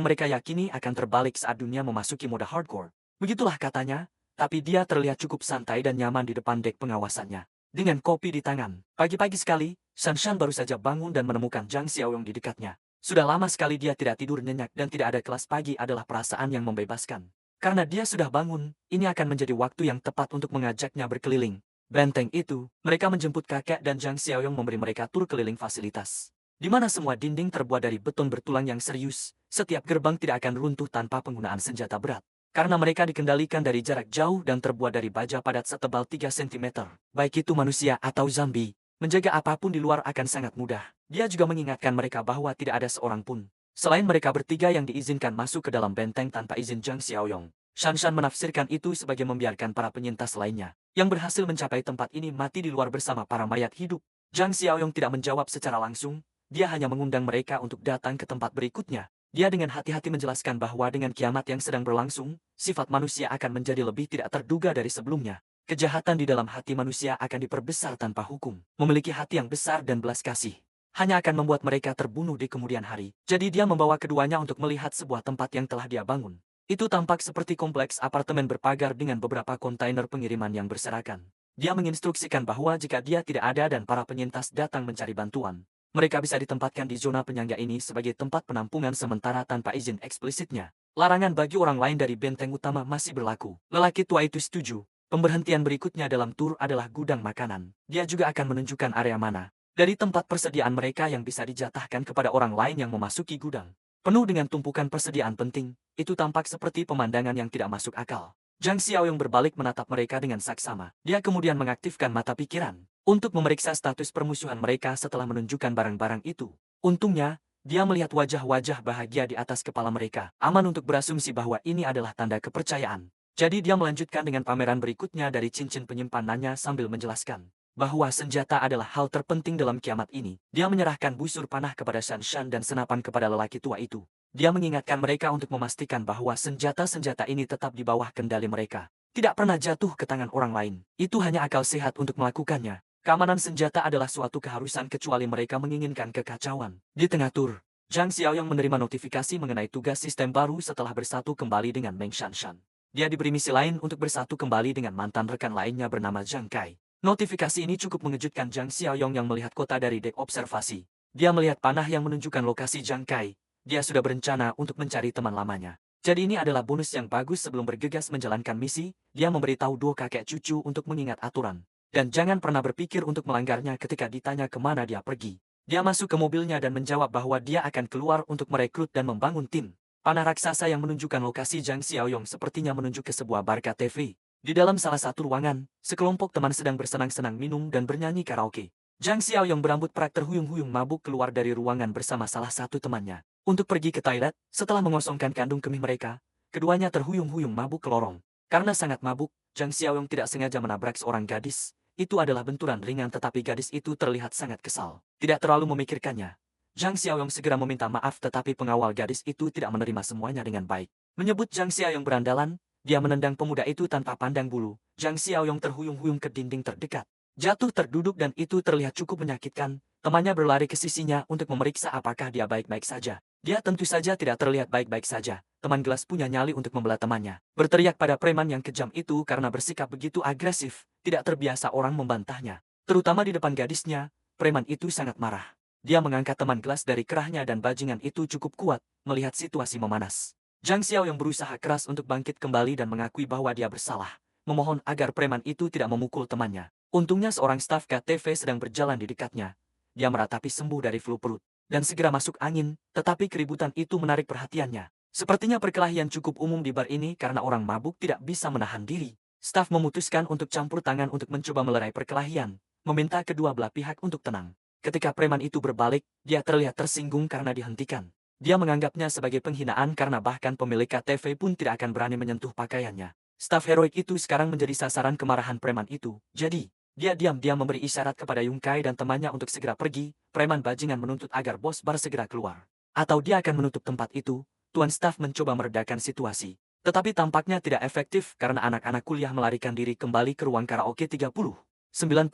Speaker 1: mereka yakini akan terbalik saat dunia memasuki mode hardcore. Begitulah katanya, tapi dia terlihat cukup santai dan nyaman di depan dek pengawasannya. Dengan kopi di tangan, pagi-pagi sekali, Shan baru saja bangun dan menemukan Zhang Xiaoyong di dekatnya. Sudah lama sekali dia tidak tidur nyenyak dan tidak ada kelas pagi adalah perasaan yang membebaskan. Karena dia sudah bangun, ini akan menjadi waktu yang tepat untuk mengajaknya berkeliling. Benteng itu, mereka menjemput kakek dan Zhang Xiaoyong memberi mereka tur keliling fasilitas. Di mana semua dinding terbuat dari beton bertulang yang serius, setiap gerbang tidak akan runtuh tanpa penggunaan senjata berat. Karena mereka dikendalikan dari jarak jauh dan terbuat dari baja padat setebal 3 cm. Baik itu manusia atau zombie, menjaga apapun di luar akan sangat mudah. Dia juga mengingatkan mereka bahwa tidak ada seorang pun selain mereka bertiga yang diizinkan masuk ke dalam benteng tanpa izin Zhang Xiaoyong. Shan menafsirkan itu sebagai membiarkan para penyintas lainnya yang berhasil mencapai tempat ini mati di luar bersama para mayat hidup. Zhang Xiaoyong tidak menjawab secara langsung, dia hanya mengundang mereka untuk datang ke tempat berikutnya. Dia dengan hati-hati menjelaskan bahwa dengan kiamat yang sedang berlangsung, sifat manusia akan menjadi lebih tidak terduga dari sebelumnya. Kejahatan di dalam hati manusia akan diperbesar tanpa hukum. Memiliki hati yang besar dan belas kasih hanya akan membuat mereka terbunuh di kemudian hari. Jadi dia membawa keduanya untuk melihat sebuah tempat yang telah dia bangun. Itu tampak seperti kompleks apartemen berpagar dengan beberapa kontainer pengiriman yang berserakan. Dia menginstruksikan bahwa jika dia tidak ada dan para penyintas datang mencari bantuan, mereka bisa ditempatkan di zona penyangga ini sebagai tempat penampungan sementara tanpa izin eksplisitnya. Larangan bagi orang lain dari benteng utama masih berlaku. Lelaki tua itu setuju. Pemberhentian berikutnya dalam tur adalah gudang makanan. Dia juga akan menunjukkan area mana dari tempat persediaan mereka yang bisa dijatahkan kepada orang lain yang memasuki gudang. Penuh dengan tumpukan persediaan penting, itu tampak seperti pemandangan yang tidak masuk akal. Zhang Xiaoyong berbalik menatap mereka dengan saksama. Dia kemudian mengaktifkan mata pikiran untuk memeriksa status permusuhan mereka setelah menunjukkan barang-barang itu. Untungnya, dia melihat wajah-wajah bahagia di atas kepala mereka. Aman untuk berasumsi bahwa ini adalah tanda kepercayaan. Jadi dia melanjutkan dengan pameran berikutnya dari cincin penyimpanannya sambil menjelaskan bahwa senjata adalah hal terpenting dalam kiamat ini. Dia menyerahkan busur panah kepada Shan dan senapan kepada lelaki tua itu. Dia mengingatkan mereka untuk memastikan bahwa senjata-senjata ini tetap di bawah kendali mereka. Tidak pernah jatuh ke tangan orang lain. Itu hanya akal sehat untuk melakukannya. Keamanan senjata adalah suatu keharusan kecuali mereka menginginkan kekacauan. Di tengah tur, Zhang Xiaoyong menerima notifikasi mengenai tugas sistem baru setelah bersatu kembali dengan Meng Shan. Dia diberi misi lain untuk bersatu kembali dengan mantan rekan lainnya bernama Zhang Kai. Notifikasi ini cukup mengejutkan Zhang Xiaoyong yang melihat kota dari dek observasi. Dia melihat panah yang menunjukkan lokasi Zhang Kai. Dia sudah berencana untuk mencari teman lamanya. Jadi ini adalah bonus yang bagus sebelum bergegas menjalankan misi. Dia memberitahu dua kakek cucu untuk mengingat aturan. Dan jangan pernah berpikir untuk melanggarnya ketika ditanya kemana dia pergi. Dia masuk ke mobilnya dan menjawab bahwa dia akan keluar untuk merekrut dan membangun tim. Panah raksasa yang menunjukkan lokasi Zhang Xiaoyong sepertinya menunjuk ke sebuah bar TV. Di dalam salah satu ruangan, sekelompok teman sedang bersenang-senang minum dan bernyanyi karaoke. Zhang Xiaoyong berambut perak terhuyung-huyung mabuk keluar dari ruangan bersama salah satu temannya. Untuk pergi ke toilet, setelah mengosongkan kandung kemih mereka, keduanya terhuyung-huyung mabuk ke lorong. Karena sangat mabuk, Zhang Xiaoyong tidak sengaja menabrak seorang gadis. Itu adalah benturan ringan tetapi gadis itu terlihat sangat kesal. Tidak terlalu memikirkannya. Zhang Xiaoyong segera meminta maaf tetapi pengawal gadis itu tidak menerima semuanya dengan baik. Menyebut Zhang Xiaoyong berandalan, dia menendang pemuda itu tanpa pandang bulu. Zhang Xiaoyong terhuyung-huyung ke dinding terdekat. Jatuh terduduk dan itu terlihat cukup menyakitkan. Temannya berlari ke sisinya untuk memeriksa apakah dia baik-baik saja. Dia tentu saja tidak terlihat baik-baik saja. Teman gelas punya nyali untuk membelah temannya. Berteriak pada preman yang kejam itu karena bersikap begitu agresif. Tidak terbiasa orang membantahnya. Terutama di depan gadisnya, preman itu sangat marah. Dia mengangkat teman gelas dari kerahnya dan bajingan itu cukup kuat melihat situasi memanas. Zhang Xiaoyong berusaha keras untuk bangkit kembali dan mengakui bahwa dia bersalah. Memohon agar preman itu tidak memukul temannya. Untungnya seorang staf KTV sedang berjalan di dekatnya. Dia meratapi sembuh dari flu perut dan segera masuk angin, tetapi keributan itu menarik perhatiannya. Sepertinya perkelahian cukup umum di bar ini karena orang mabuk tidak bisa menahan diri. Staf memutuskan untuk campur tangan untuk mencoba melerai perkelahian, meminta kedua belah pihak untuk tenang. Ketika preman itu berbalik, dia terlihat tersinggung karena dihentikan. Dia menganggapnya sebagai penghinaan karena bahkan pemilik KTV pun tidak akan berani menyentuh pakaiannya. Staf heroik itu sekarang menjadi sasaran kemarahan preman itu. Jadi, dia diam-diam memberi isyarat kepada Yungkai dan temannya untuk segera pergi. Preman bajingan menuntut agar bos bar segera keluar. Atau dia akan menutup tempat itu. Tuan staf mencoba meredakan situasi. Tetapi tampaknya tidak efektif karena anak-anak kuliah melarikan diri kembali ke ruang karaoke 30. 90.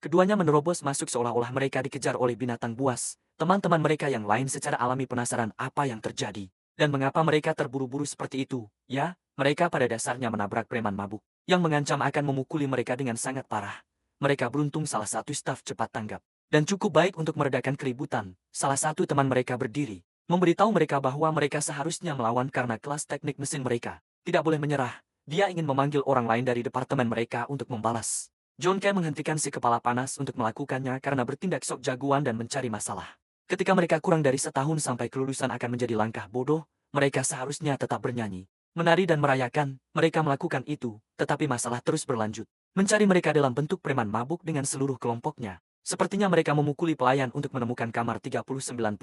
Speaker 1: Keduanya menerobos masuk seolah-olah mereka dikejar oleh binatang buas. Teman-teman mereka yang lain secara alami penasaran apa yang terjadi. Dan mengapa mereka terburu-buru seperti itu. Ya, mereka pada dasarnya menabrak preman mabuk. Yang mengancam akan memukuli mereka dengan sangat parah. Mereka beruntung salah satu staf cepat tanggap. Dan cukup baik untuk meredakan keributan. Salah satu teman mereka berdiri. Memberitahu mereka bahwa mereka seharusnya melawan karena kelas teknik mesin mereka tidak boleh menyerah. Dia ingin memanggil orang lain dari departemen mereka untuk membalas. John Kay menghentikan si kepala panas untuk melakukannya karena bertindak sok jagoan dan mencari masalah. Ketika mereka kurang dari setahun sampai kelulusan akan menjadi langkah bodoh, mereka seharusnya tetap bernyanyi, menari dan merayakan. Mereka melakukan itu, tetapi masalah terus berlanjut. Mencari mereka dalam bentuk preman mabuk dengan seluruh kelompoknya. Sepertinya mereka memukuli pelayan untuk menemukan kamar 3090.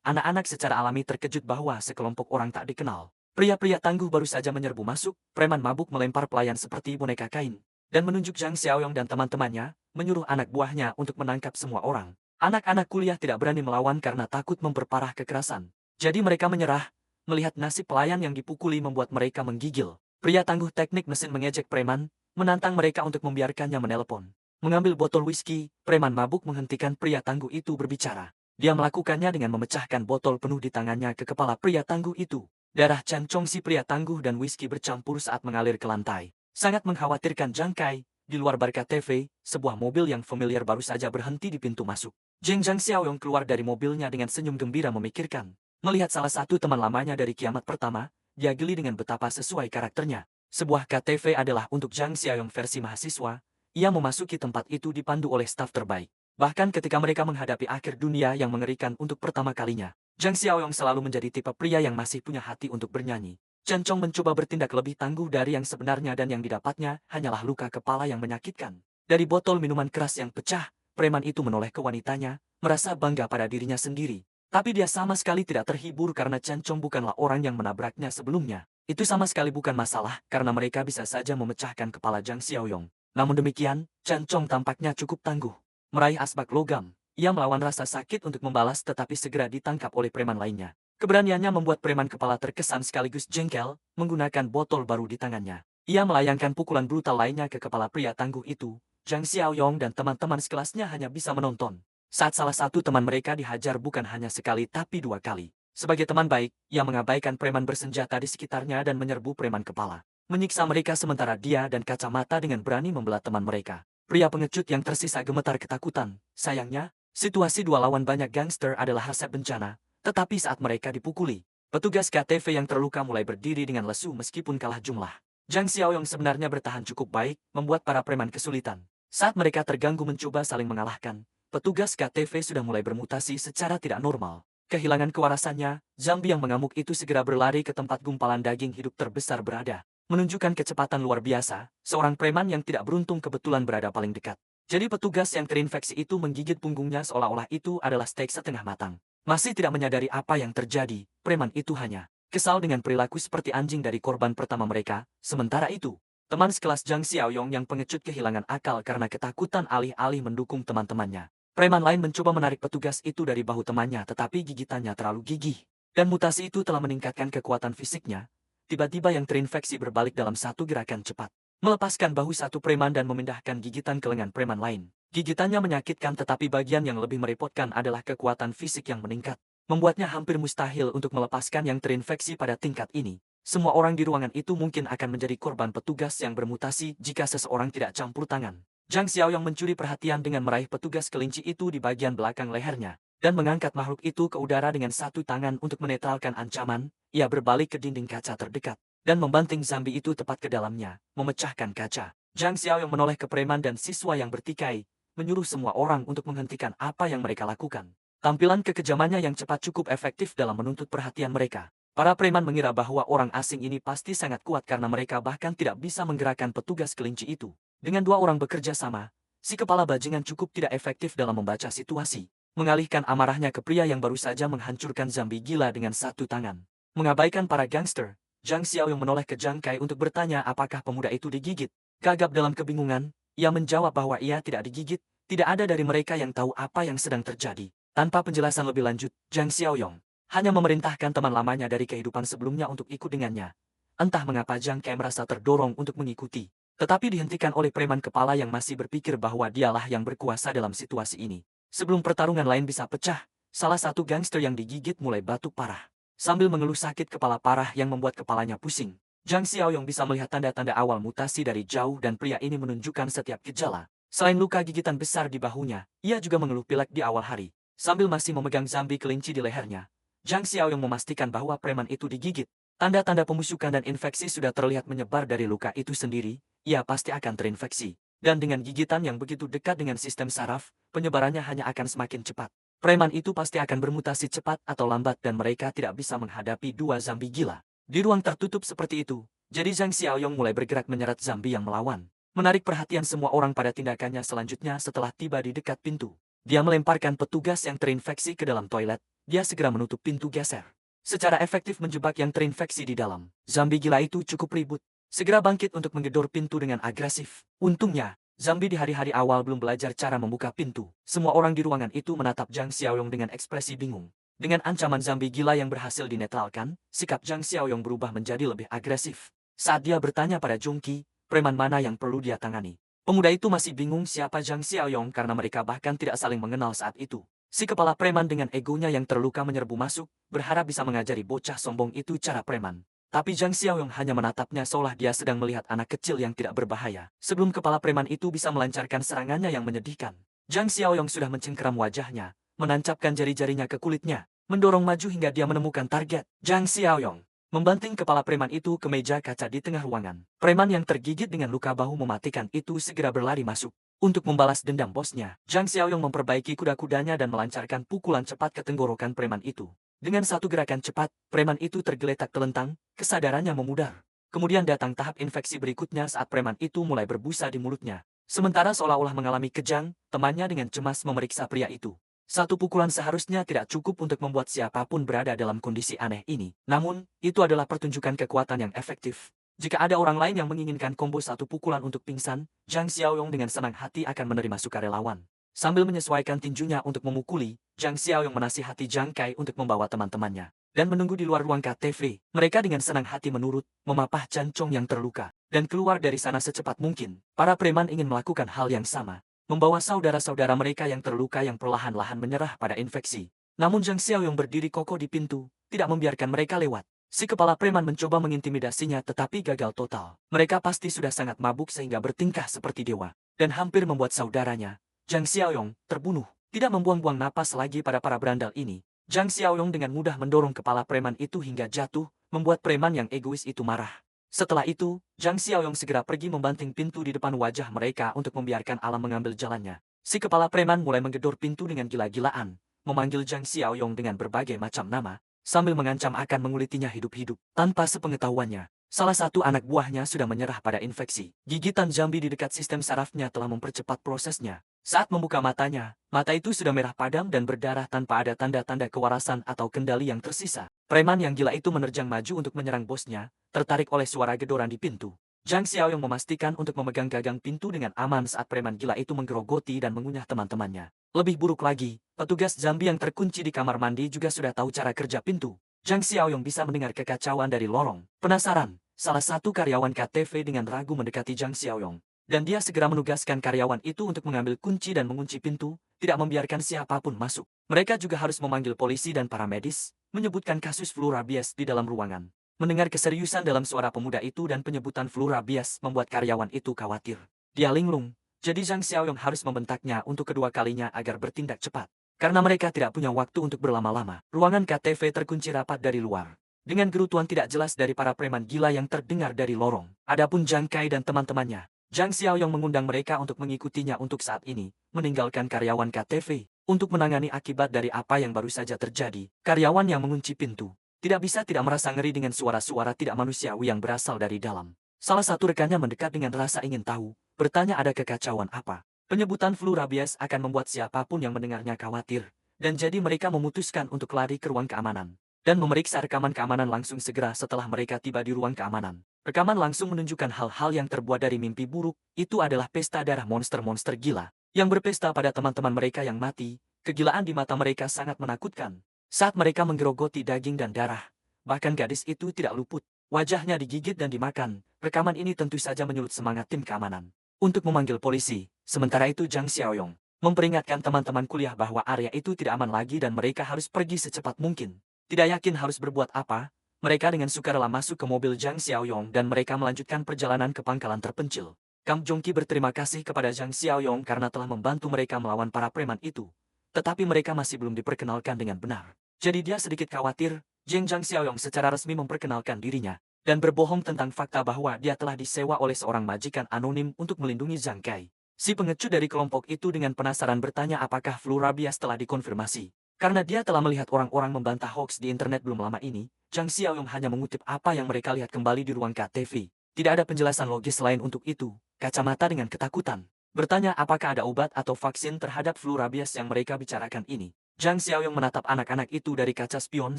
Speaker 1: Anak-anak secara alami terkejut bahwa sekelompok orang tak dikenal. Pria-pria tangguh baru saja menyerbu masuk. Preman mabuk melempar pelayan seperti boneka kain. Dan menunjuk Zhang Xiaoyong dan teman-temannya, menyuruh anak buahnya untuk menangkap semua orang. Anak-anak kuliah tidak berani melawan karena takut memperparah kekerasan. Jadi mereka menyerah. Melihat nasib pelayan yang dipukuli membuat mereka menggigil. Pria tangguh teknik mesin mengejek preman, menantang mereka untuk membiarkannya menelpon. Mengambil botol whisky, preman mabuk menghentikan pria tangguh itu berbicara. Dia melakukannya dengan memecahkan botol penuh di tangannya ke kepala pria tangguh itu. Darah cancong si pria tangguh dan whisky bercampur saat mengalir ke lantai. Sangat mengkhawatirkan Zhang Kai. Di luar bar KTV, sebuah mobil yang familiar baru saja berhenti di pintu masuk. Zhang Xiaoyong keluar dari mobilnya dengan senyum gembira memikirkan. Melihat salah satu teman lamanya dari kiamat pertama, dia geli dengan betapa sesuai karakternya. Sebuah KTV adalah untuk Zhang Xiaoyong versi mahasiswa. Ia memasuki tempat itu dipandu oleh staf terbaik. Bahkan ketika mereka menghadapi akhir dunia yang mengerikan untuk pertama kalinya, Zhang Xiaoyong selalu menjadi tipe pria yang masih punya hati untuk bernyanyi. Chen Chong mencoba bertindak lebih tangguh dari yang sebenarnya dan yang didapatnya hanyalah luka kepala yang menyakitkan. Dari botol minuman keras yang pecah, preman itu menoleh ke wanitanya, merasa bangga pada dirinya sendiri. Tapi dia sama sekali tidak terhibur karena Chen Chong bukanlah orang yang menabraknya sebelumnya. Itu sama sekali bukan masalah karena mereka bisa saja memecahkan kepala Zhang Xiaoyong. Namun demikian, Chen Chong tampaknya cukup tangguh. Meraih asbak logam, ia melawan rasa sakit untuk membalas tetapi segera ditangkap oleh preman lainnya. Keberaniannya membuat preman kepala terkesan sekaligus jengkel, menggunakan botol baru di tangannya. Ia melayangkan pukulan brutal lainnya ke kepala pria tangguh itu. Zhang Xiaoyong dan teman-teman sekelasnya hanya bisa menonton. Saat salah satu teman mereka dihajar bukan hanya sekali tapi 2 kali. Sebagai teman baik, ia mengabaikan preman bersenjata di sekitarnya dan menyerbu preman kepala. Menyiksa mereka sementara dia dan kacamata dengan berani membelah teman mereka. Pria pengecut yang tersisa gemetar ketakutan. Sayangnya, situasi 2 lawan banyak gangster adalah resep bencana. Tetapi saat mereka dipukuli, petugas KTV yang terluka mulai berdiri dengan lesu meskipun kalah jumlah. Zhang Xiaoyong sebenarnya bertahan cukup baik, membuat para preman kesulitan. Saat mereka terganggu mencoba saling mengalahkan, petugas KTV sudah mulai bermutasi secara tidak normal. Kehilangan kewarasannya, zombie yang mengamuk itu segera berlari ke tempat gumpalan daging hidup terbesar berada. Menunjukkan kecepatan luar biasa, seorang preman yang tidak beruntung kebetulan berada paling dekat. Jadi petugas yang terinfeksi itu menggigit punggungnya seolah-olah itu adalah steak setengah matang. Masih tidak menyadari apa yang terjadi, preman itu hanya kesal dengan perilaku seperti anjing dari korban pertama mereka. Sementara itu, teman sekelas Zhang Xiaoyong yang pengecut kehilangan akal karena ketakutan alih-alih mendukung teman-temannya. Preman lain mencoba menarik petugas itu dari bahu temannya tetapi gigitannya terlalu gigih. Dan mutasi itu telah meningkatkan kekuatan fisiknya. Tiba-tiba yang terinfeksi berbalik dalam satu gerakan cepat. Melepaskan bahu satu preman dan memindahkan gigitan ke lengan preman lain. Gigitannya menyakitkan tetapi bagian yang lebih merepotkan adalah kekuatan fisik yang meningkat. Membuatnya hampir mustahil untuk melepaskan yang terinfeksi pada tingkat ini. Semua orang di ruangan itu mungkin akan menjadi korban petugas yang bermutasi jika seseorang tidak campur tangan. Zhang Xiaoyong mencuri perhatian dengan meraih petugas kelinci itu di bagian belakang lehernya. Dan mengangkat makhluk itu ke udara dengan satu tangan untuk menetralkan ancaman. Ia berbalik ke dinding kaca terdekat. Dan membanting zombie itu tepat ke dalamnya, memecahkan kaca. Zhang Xiaoyong menoleh ke preman dan siswa yang bertikai, menyuruh semua orang untuk menghentikan apa yang mereka lakukan. Tampilan kekejamannya yang cepat cukup efektif dalam menuntut perhatian mereka. Para preman mengira bahwa orang asing ini pasti sangat kuat karena mereka bahkan tidak bisa menggerakkan petugas kelinci itu. Dengan 2 orang bekerja sama, Si kepala bajingan cukup tidak efektif dalam membaca situasi. Mengalihkan amarahnya ke pria yang baru saja menghancurkan zombie gila dengan satu tangan. Mengabaikan para gangster, Zhang Xiaoyong menoleh ke Zhang Kai untuk bertanya apakah pemuda itu digigit. Gagap dalam kebingungan, ia menjawab bahwa ia tidak digigit, tidak ada dari mereka yang tahu apa yang sedang terjadi. Tanpa penjelasan lebih lanjut, Zhang Xiaoyong hanya memerintahkan teman lamanya dari kehidupan sebelumnya untuk ikut dengannya. Entah mengapa Zhang Kai merasa terdorong untuk mengikuti, tetapi dihentikan oleh preman kepala yang masih berpikir bahwa dialah yang berkuasa dalam situasi ini. Sebelum pertarungan lain bisa pecah, salah satu gangster yang digigit mulai batuk parah. Sambil mengeluh sakit kepala parah yang membuat kepalanya pusing, Zhang Xiaoyong bisa melihat tanda-tanda awal mutasi dari jauh dan pria ini menunjukkan setiap gejala. Selain luka gigitan besar di bahunya, ia juga mengeluh pilek di awal hari. Sambil masih memegang zombie kelinci di lehernya, Zhang Xiaoyong memastikan bahwa preman itu digigit. Tanda-tanda pembusukan dan infeksi sudah terlihat menyebar dari luka itu sendiri, ia pasti akan terinfeksi. Dan dengan gigitan yang begitu dekat dengan sistem saraf, penyebarannya hanya akan semakin cepat. Preman itu pasti akan bermutasi cepat atau lambat dan mereka tidak bisa menghadapi dua zombie gila. Di ruang tertutup seperti itu, jadi Zhang Xiaoyong mulai bergerak menyeret zombie yang melawan. Menarik perhatian semua orang pada tindakannya selanjutnya setelah tiba di dekat pintu. Dia melemparkan petugas yang terinfeksi ke dalam toilet, dia segera menutup pintu geser. Secara efektif menjebak yang terinfeksi di dalam. Zombie gila itu cukup ribut. Segera bangkit untuk menggedor pintu dengan agresif. Untungnya, zombie di hari-hari awal belum belajar cara membuka pintu. Semua orang di ruangan itu menatap Zhang Xiaoyong dengan ekspresi bingung. Dengan ancaman zombie gila yang berhasil dinetralkan, sikap Zhang Xiaoyong berubah menjadi lebih agresif. Saat dia bertanya pada Jongki, preman mana yang perlu dia tangani. Pemuda itu masih bingung siapa Zhang Xiaoyong karena mereka bahkan tidak saling mengenal saat itu. Si kepala preman dengan egonya yang terluka menyerbu masuk, berharap bisa mengajari bocah sombong itu cara preman. Tapi Zhang Xiaoyong hanya menatapnya seolah dia sedang melihat anak kecil yang tidak berbahaya. Sebelum kepala preman itu bisa melancarkan serangannya yang menyedihkan, Zhang Xiaoyong sudah mencengkeram wajahnya, menancapkan jari-jarinya ke kulitnya, mendorong maju hingga dia menemukan target. Zhang Xiaoyong membanting kepala preman itu ke meja kaca di tengah ruangan. Preman yang tergigit dengan luka bahu mematikan itu segera berlari masuk. Untuk membalas dendam bosnya, Zhang Xiaoyong memperbaiki kuda-kudanya dan melancarkan pukulan cepat ke tenggorokan preman itu. Dengan satu gerakan cepat, preman itu tergeletak telentang, kesadarannya memudar. Kemudian datang tahap infeksi berikutnya saat preman itu mulai berbusa di mulutnya. Sementara seolah-olah mengalami kejang, temannya dengan cemas memeriksa pria itu. Satu pukulan seharusnya tidak cukup untuk membuat siapapun berada dalam kondisi aneh ini. Namun, itu adalah pertunjukan kekuatan yang efektif. Jika ada orang lain yang menginginkan combo satu pukulan untuk pingsan, Zhang Xiaoyong dengan senang hati akan menerima sukarelawan. Sambil menyesuaikan tinjunya untuk memukuli, Zhang Xiaoyong menasihati Zhang Kai untuk membawa teman-temannya. Dan menunggu di luar ruang KTV, mereka dengan senang hati menurut, memapah Jancong yang terluka, dan keluar dari sana secepat mungkin. Para preman ingin melakukan hal yang sama, membawa saudara-saudara mereka yang terluka yang perlahan-lahan menyerah pada infeksi. Namun Zhang Xiaoyong berdiri kokoh di pintu, tidak membiarkan mereka lewat. Si kepala preman mencoba mengintimidasinya tetapi gagal total. Mereka pasti sudah sangat mabuk sehingga bertingkah seperti dewa, dan hampir membuat saudaranya, Zhang Xiaoyong, terbunuh. Tidak membuang-buang napas lagi pada para berandal ini, Zhang Xiaoyong dengan mudah mendorong kepala preman itu hingga jatuh, membuat preman yang egois itu marah. Setelah itu, Zhang Xiaoyong segera pergi membanting pintu di depan wajah mereka untuk membiarkan alam mengambil jalannya. Si kepala preman mulai menggedor pintu dengan gila-gilaan, memanggil Zhang Xiaoyong dengan berbagai macam nama, sambil mengancam akan mengulitinya hidup-hidup. Tanpa sepengetahuannya, salah satu anak buahnya sudah menyerah pada infeksi. Gigitan zombie di dekat sistem sarafnya telah mempercepat prosesnya. Saat membuka matanya, mata itu sudah merah padam dan berdarah tanpa ada tanda-tanda kewarasan atau kendali yang tersisa. Preman yang gila itu menerjang maju untuk menyerang bosnya, tertarik oleh suara gedoran di pintu. Zhang Xiaoyong memastikan untuk memegang gagang pintu dengan aman saat preman gila itu menggerogoti dan mengunyah teman-temannya. Lebih buruk lagi, petugas zombie yang terkunci di kamar mandi juga sudah tahu cara kerja pintu. Zhang Xiaoyong bisa mendengar kekacauan dari lorong. Penasaran, salah satu karyawan KTV dengan ragu mendekati Zhang Xiaoyong. Dan dia segera menugaskan karyawan itu untuk mengambil kunci dan mengunci pintu, tidak membiarkan siapapun masuk. Mereka juga harus memanggil polisi dan para medis, menyebutkan kasus flu rabies di dalam ruangan. Mendengar keseriusan dalam suara pemuda itu dan penyebutan flu rabies membuat karyawan itu khawatir. Dia linglung, jadi Zhang Xiaoyong harus membentaknya untuk kedua kalinya agar bertindak cepat. Karena mereka tidak punya waktu untuk berlama-lama, ruangan KTV terkunci rapat dari luar. Dengan gerutuan tidak jelas dari para preman gila yang terdengar dari lorong. Adapun Zhang Kai dan teman-temannya, Zhang Xiaoyong mengundang mereka untuk mengikutinya untuk saat ini, meninggalkan karyawan KTV, untuk menangani akibat dari apa yang baru saja terjadi. Karyawan yang mengunci pintu tidak bisa tidak merasa ngeri dengan suara-suara tidak manusiawi yang berasal dari dalam. Salah satu rekannya mendekat dengan rasa ingin tahu, bertanya ada kekacauan apa. Penyebutan flu rabies akan membuat siapapun yang mendengarnya khawatir, dan jadi mereka memutuskan untuk lari ke ruang keamanan dan memeriksa rekaman keamanan langsung segera setelah mereka tiba di ruang keamanan. Rekaman langsung menunjukkan hal-hal yang terbuat dari mimpi buruk. Itu adalah pesta darah monster-monster gila yang berpesta pada teman-teman mereka yang mati. Kegilaan di mata mereka sangat menakutkan. Saat mereka menggerogoti daging dan darah, bahkan gadis itu tidak luput. Wajahnya digigit dan dimakan. Rekaman ini tentu saja menyulut semangat tim keamanan untuk memanggil polisi. Sementara itu Zhang Xiaoyong memperingatkan teman-teman kuliah bahwa area itu tidak aman lagi dan mereka harus pergi secepat mungkin. Tidak yakin harus berbuat apa, mereka dengan sukarela masuk ke mobil Zhang Xiaoyong dan mereka melanjutkan perjalanan ke pangkalan terpencil. Kam Jongki berterima kasih kepada Zhang Xiaoyong karena telah membantu mereka melawan para preman itu. Tetapi mereka masih belum diperkenalkan dengan benar. Jadi dia sedikit khawatir. Zhang Xiaoyong secara resmi memperkenalkan dirinya dan berbohong tentang fakta bahwa dia telah disewa oleh seorang majikan anonim untuk melindungi Zhang Kai. Si pengecut dari kelompok itu dengan penasaran bertanya apakah flu rabies telah dikonfirmasi. Karena dia telah melihat orang-orang membantah hoax di internet belum lama ini, Zhang Xiaoyong hanya mengutip apa yang mereka lihat kembali di ruang KTV. Tidak ada penjelasan logis lain untuk itu. Kacamata dengan ketakutan bertanya apakah ada obat atau vaksin terhadap flu rabies yang mereka bicarakan ini. Zhang Xiaoyong menatap anak-anak itu dari kaca spion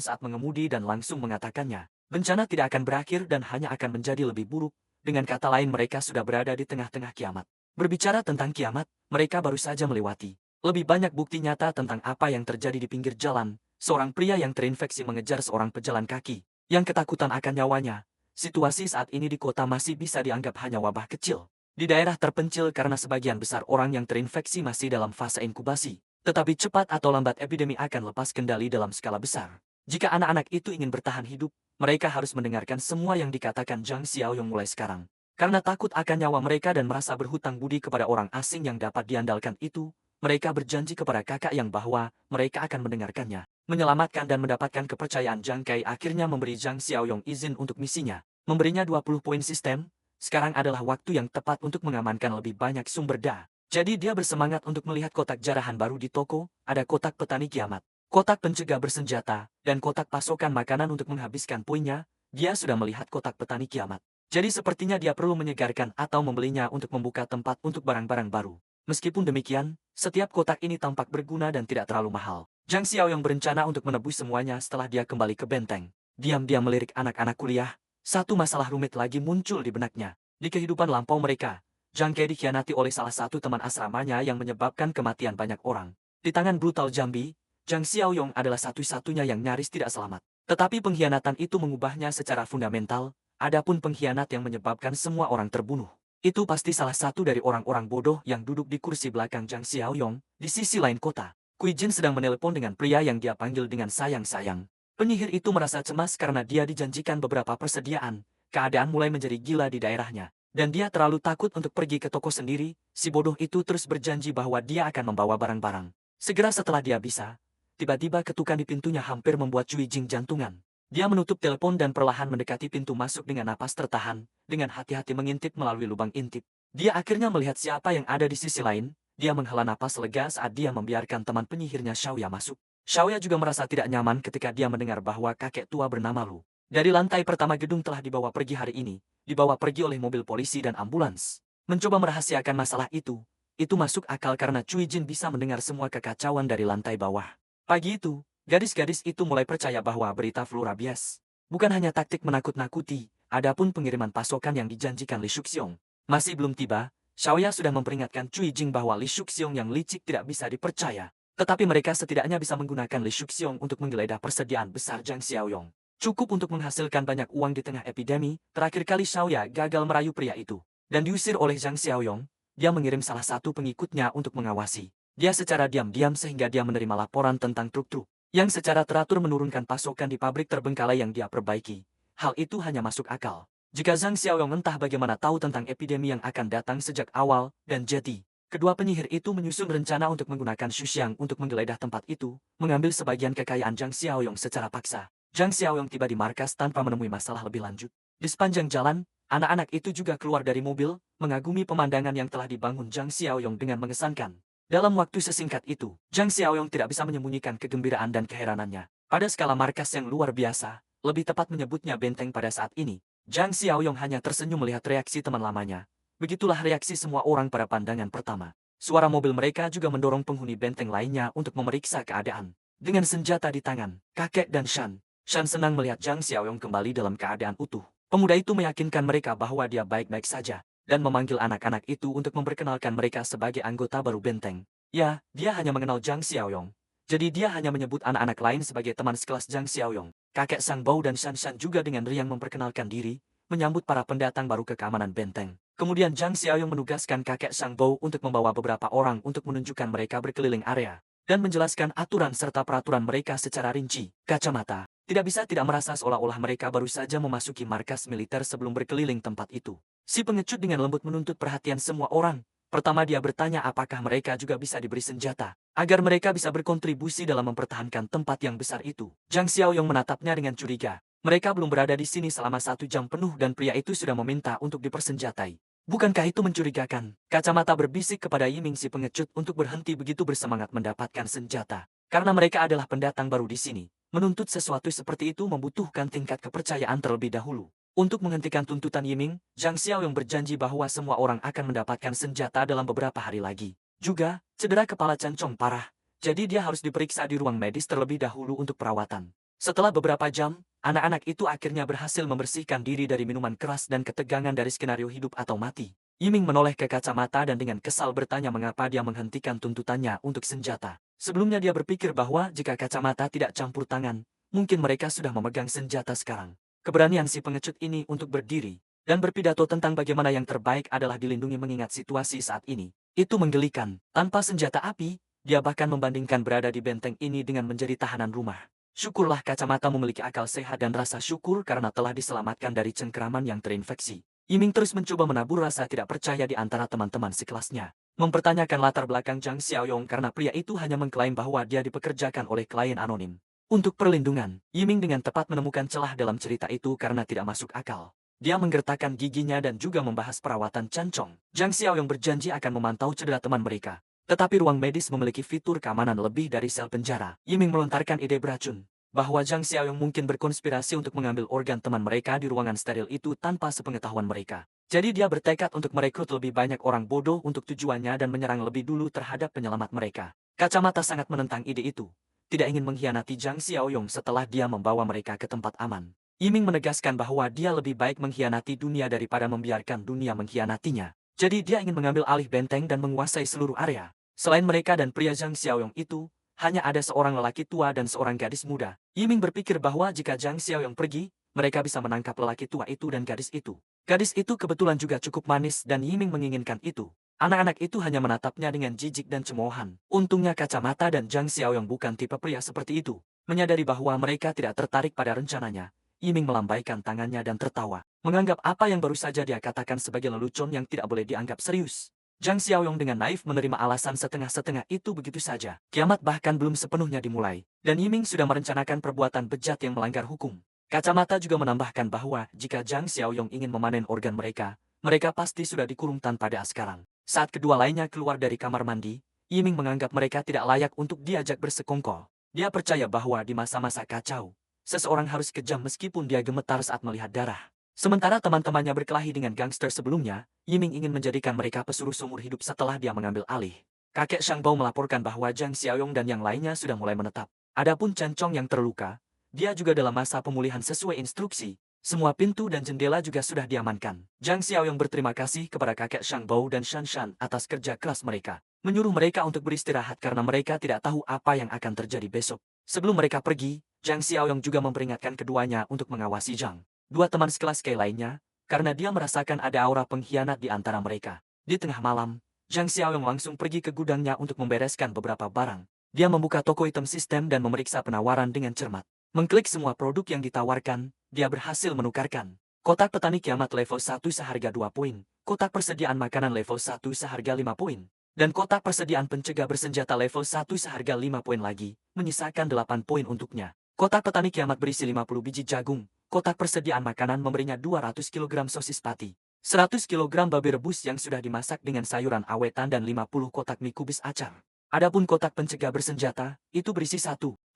Speaker 1: saat mengemudi dan langsung mengatakannya. Bencana tidak akan berakhir dan hanya akan menjadi lebih buruk. Dengan kata lain mereka sudah berada di tengah-tengah kiamat. Berbicara tentang kiamat, mereka baru saja melewati lebih banyak bukti nyata tentang apa yang terjadi di pinggir jalan. Seorang pria yang terinfeksi mengejar seorang pejalan kaki yang ketakutan akan nyawanya. Situasi saat ini di kota masih bisa dianggap hanya wabah kecil di daerah terpencil karena sebagian besar orang yang terinfeksi masih dalam fase inkubasi. Tetapi cepat atau lambat epidemi akan lepas kendali dalam skala besar. Jika anak-anak itu ingin bertahan hidup, mereka harus mendengarkan semua yang dikatakan Zhang Xiaoyong mulai sekarang. Karena takut akan nyawa mereka dan merasa berhutang budi kepada orang asing yang dapat diandalkan itu, mereka berjanji kepada kakak yang bahwa mereka akan mendengarkannya, menyelamatkan dan mendapatkan kepercayaan Zhang Kai. Akhirnya memberi Zhang Xiaoyong izin untuk misinya. Memberinya 20 poin sistem, sekarang adalah waktu yang tepat untuk mengamankan lebih banyak sumber daya. Jadi dia bersemangat untuk melihat kotak jarahan baru di toko, ada kotak petani kiamat, kotak pencegah bersenjata, dan kotak pasokan makanan untuk menghabiskan poinnya. Dia sudah melihat kotak petani kiamat. Jadi sepertinya dia perlu menyegarkan atau membelinya untuk membuka tempat untuk barang-barang baru. Meskipun demikian, setiap kotak ini tampak berguna dan tidak terlalu mahal. Zhang Xiaoyong berencana untuk menebus semuanya setelah dia kembali ke benteng. Diam-diam melirik anak-anak kuliah, satu masalah rumit lagi muncul di benaknya. Di kehidupan lampau mereka, Zhang Kai dikhianati oleh salah satu teman asramanya yang menyebabkan kematian banyak orang. Di tangan brutal Jambi, Zhang Xiaoyong adalah satu-satunya yang nyaris tidak selamat. Tetapi pengkhianatan itu mengubahnya secara fundamental. Adapun pengkhianat yang menyebabkan semua orang terbunuh, itu pasti salah satu dari orang-orang bodoh yang duduk di kursi belakang Zhang Xiaoyong. Di sisi lain kota, Kui Jin sedang menelepon dengan pria yang dia panggil dengan sayang-sayang. Penyihir itu merasa cemas karena dia dijanjikan beberapa persediaan. Keadaan mulai menjadi gila di daerahnya. Dan dia terlalu takut untuk pergi ke toko sendiri. Si bodoh itu terus berjanji bahwa dia akan membawa barang-barang. Segera setelah dia bisa, tiba-tiba ketukan di pintunya hampir membuat Cui Jing jantungan. Dia menutup telepon dan perlahan mendekati pintu masuk dengan napas tertahan. Dengan hati-hati mengintip melalui lubang intip. Dia akhirnya melihat siapa yang ada di sisi lain. Dia menghela napas lega saat dia membiarkan teman penyihirnya Xiaoya masuk. Xiaoya juga merasa tidak nyaman ketika dia mendengar bahwa kakek tua bernama Lu dari lantai pertama gedung telah dibawa pergi hari ini. Dibawa pergi oleh mobil polisi dan ambulans. Mencoba merahasiakan masalah itu masuk akal karena Cui Jin bisa mendengar semua kekacauan dari lantai bawah. Pagi itu, gadis-gadis itu mulai percaya bahwa berita flu rabies bukan hanya taktik menakut-nakuti. Adapun pengiriman pasokan yang dijanjikan Li Shuxiong masih belum tiba. Xiaoya sudah memperingatkan Cui Jing bahwa Li Shuxiong yang licik tidak bisa dipercaya. Tetapi mereka setidaknya bisa menggunakan Li Shuxiong untuk menggeledah persediaan besar Zhang Xiaoyong. Cukup untuk menghasilkan banyak uang di tengah epidemi. Terakhir kali Xiaoya gagal merayu pria itu dan diusir oleh Zhang Xiaoyong. Dia mengirim salah satu pengikutnya untuk mengawasi dia secara diam-diam sehingga dia menerima laporan tentang truk-truk yang secara teratur menurunkan pasokan di pabrik terbengkalai yang dia perbaiki. Hal itu hanya masuk akal jika Zhang Xiaoyong entah bagaimana tahu tentang epidemi yang akan datang sejak awal. Dan jadi, kedua penyihir itu menyusun rencana untuk menggunakan Shuxiang untuk menggeledah tempat itu, mengambil sebagian kekayaan Zhang Xiaoyong secara paksa. Zhang Xiaoyong tiba di markas tanpa menemui masalah lebih lanjut. Di sepanjang jalan, anak-anak itu juga keluar dari mobil, mengagumi pemandangan yang telah dibangun Zhang Xiaoyong dengan mengesankan. Dalam waktu sesingkat itu, Zhang Xiaoyong tidak bisa menyembunyikan kegembiraan dan keheranannya. Pada skala markas yang luar biasa, lebih tepat menyebutnya benteng pada saat ini, Zhang Xiaoyong hanya tersenyum melihat reaksi teman lamanya. Begitulah reaksi semua orang pada pandangan pertama. Suara mobil mereka juga mendorong penghuni benteng lainnya untuk memeriksa keadaan. Dengan senjata di tangan, kakek dan Shan senang melihat Zhang Xiaoyong kembali dalam keadaan utuh. Pemuda itu meyakinkan mereka bahwa dia baik-baik saja, dan memanggil anak-anak itu untuk memperkenalkan mereka sebagai anggota baru benteng. Ya, dia hanya mengenal Zhang Xiaoyong. Jadi dia hanya menyebut anak-anak lain sebagai teman sekelas Zhang Xiaoyong. Kakek Sang Bao dan Shan juga dengan riang memperkenalkan diri, menyambut para pendatang baru ke keamanan benteng. Kemudian Zhang Xiaoyong menugaskan kakek Sang Bao untuk membawa beberapa orang untuk menunjukkan mereka berkeliling area, dan menjelaskan aturan serta peraturan mereka secara rinci. Kacamata tidak bisa tidak merasa seolah-olah mereka baru saja memasuki markas militer sebelum berkeliling tempat itu. Si pengecut dengan lembut menuntut perhatian semua orang. Pertama dia bertanya apakah mereka juga bisa diberi senjata, agar mereka bisa berkontribusi dalam mempertahankan tempat yang besar itu. Zhang Xiaoyong menatapnya dengan curiga. Mereka belum berada di sini selama 1 jam penuh dan pria itu sudah meminta untuk dipersenjatai. Bukankah itu mencurigakan? Kacamata berbisik kepada Yiming si pengecut untuk berhenti begitu bersemangat mendapatkan senjata. Karena mereka adalah pendatang baru di sini. Menuntut sesuatu seperti itu membutuhkan tingkat kepercayaan terlebih dahulu. Untuk menghentikan tuntutan Yiming, Zhang Xiaoyong berjanji bahwa semua orang akan mendapatkan senjata dalam beberapa hari lagi. Juga, cedera kepala Cancong parah, jadi dia harus diperiksa di ruang medis terlebih dahulu untuk perawatan. Setelah beberapa jam, anak-anak itu akhirnya berhasil membersihkan diri dari minuman keras dan ketegangan dari skenario hidup atau mati. Yiming menoleh ke kacamata dan dengan kesal bertanya mengapa dia menghentikan tuntutannya untuk senjata. Sebelumnya dia berpikir bahwa jika kacamata tidak campur tangan, mungkin mereka sudah memegang senjata sekarang. Keberanian si pengecut ini untuk berdiri dan berpidato tentang bagaimana yang terbaik adalah dilindungi mengingat situasi saat ini. Itu menggelikan. Tanpa senjata api, dia bahkan membandingkan berada di benteng ini dengan menjadi tahanan rumah. Syukurlah kacamata memiliki akal sehat dan rasa syukur karena telah diselamatkan dari cengkeraman yang terinfeksi. Yiming terus mencoba menabur rasa tidak percaya di antara teman-teman sekelasnya. Mempertanyakan latar belakang Zhang Xiaoyong karena pria itu hanya mengklaim bahwa dia dipekerjakan oleh klien anonim. Untuk perlindungan, Yiming dengan tepat menemukan celah dalam cerita itu karena tidak masuk akal. Dia menggertakkan giginya dan juga membahas perawatan Cancong. Zhang Xiaoyong berjanji akan memantau cedera teman mereka. Tetapi ruang medis memiliki fitur keamanan lebih dari sel penjara. Yiming melontarkan ide beracun, bahwa Zhang Xiaoyong mungkin berkonspirasi untuk mengambil organ teman mereka di ruangan steril itu tanpa sepengetahuan mereka. Jadi dia bertekad untuk merekrut lebih banyak orang bodoh untuk tujuannya dan menyerang lebih dulu terhadap penyelamat mereka. Kacamata sangat menentang ide itu. Tidak ingin mengkhianati Zhang Xiaoyong setelah dia membawa mereka ke tempat aman. Yiming menegaskan bahwa dia lebih baik mengkhianati dunia daripada membiarkan dunia mengkhianatinya. Jadi dia ingin mengambil alih benteng dan menguasai seluruh area. Selain mereka dan pria Zhang Xiaoyong itu, hanya ada seorang lelaki tua dan seorang gadis muda. Yiming berpikir bahwa jika Zhang Xiaoyong pergi, mereka bisa menangkap lelaki tua itu dan gadis itu. Gadis itu kebetulan juga cukup manis dan Yiming menginginkan itu. Anak-anak itu hanya menatapnya dengan jijik dan cemoohan. Untungnya kacamata dan Zhang Xiaoyong bukan tipe pria seperti itu. Menyadari bahwa mereka tidak tertarik pada rencananya, Yiming melambaikan tangannya dan tertawa. Menganggap apa yang baru saja dia katakan sebagai lelucon yang tidak boleh dianggap serius. Zhang Xiaoyong dengan naif menerima alasan setengah-setengah itu begitu saja. Kiamat bahkan belum sepenuhnya dimulai, dan Yiming sudah merencanakan perbuatan bejat yang melanggar hukum. Kacamata juga menambahkan bahwa jika Zhang Xiaoyong ingin memanen organ mereka, mereka pasti sudah dikurung tanpa daya sekarang. Saat kedua lainnya keluar dari kamar mandi, Yiming menganggap mereka tidak layak untuk diajak bersekongkol. Dia percaya bahwa di masa-masa kacau, seseorang harus kejam meskipun dia gemetar saat melihat darah. Sementara teman-temannya berkelahi dengan gangster sebelumnya, Yiming ingin menjadikan mereka pesuruh seumur hidup setelah dia mengambil alih. Kakek Shang Bao melaporkan bahwa Zhang Xiaoyong dan yang lainnya sudah mulai menetap. Adapun Cancong yang terluka, dia juga dalam masa pemulihan sesuai instruksi. Semua pintu dan jendela juga sudah diamankan. Zhang Xiaoyong berterima kasih kepada kakek Shang Bao dan Shan atas kerja keras mereka. Menyuruh mereka untuk beristirahat karena mereka tidak tahu apa yang akan terjadi besok. Sebelum mereka pergi, Zhang Xiaoyong juga memperingatkan keduanya untuk mengawasi Zhang. Dua teman sekelas Kei lainnya, karena dia merasakan ada aura pengkhianat di antara mereka. Di tengah malam, Zhang Xiaoyong langsung pergi ke gudangnya untuk membereskan beberapa barang. Dia membuka toko item sistem dan memeriksa penawaran dengan cermat. Mengklik semua produk yang ditawarkan, dia berhasil menukarkan kotak petani kiamat level 1 seharga 2 poin, kotak persediaan makanan level 1 seharga 5 poin, dan kotak persediaan pencegah bersenjata level 1 seharga 5 poin lagi, menyisakan 8 poin untuknya. Kotak petani kiamat berisi 50 biji jagung, kotak persediaan makanan memberinya 200 kg sosis pati, 100 kg babi rebus yang sudah dimasak dengan sayuran awetan dan 50 kotak mie kubis acar. Adapun kotak pencegah bersenjata, itu berisi 500